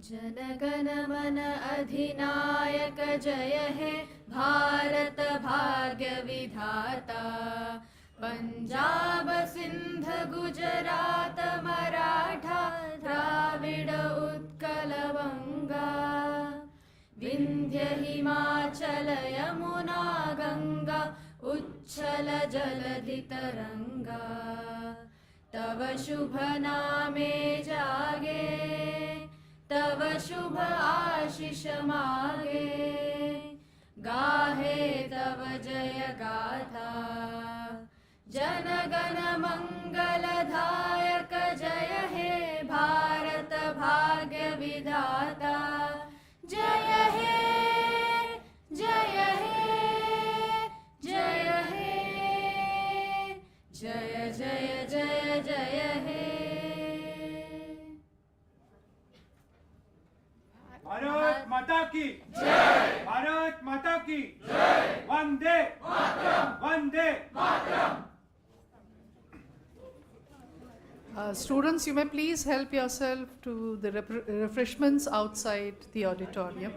[SPEAKER 6] जनगण मन अधिनायक जय हे भारत भाग्य विधाता पंजाब सिंध गुजरात मराठा द्राविड उत्कल बंगा विंध्य हिमाचल यमुना गंगा उच्छल जलधि तरंगा तव शुभ नामे जागे तव शुभ आशीष मागे गाहे तव जय गाथा जनगण मंगलदायक जय हे भारत भाग्य विधाता जय हे जय हे जय हे जय जय जय जय हे
[SPEAKER 8] भारत माता की जय, भारत माता की जय, Vande Mataram, Vande Mataram.
[SPEAKER 1] Students, you may please help yourself to the refreshments outside the auditorium.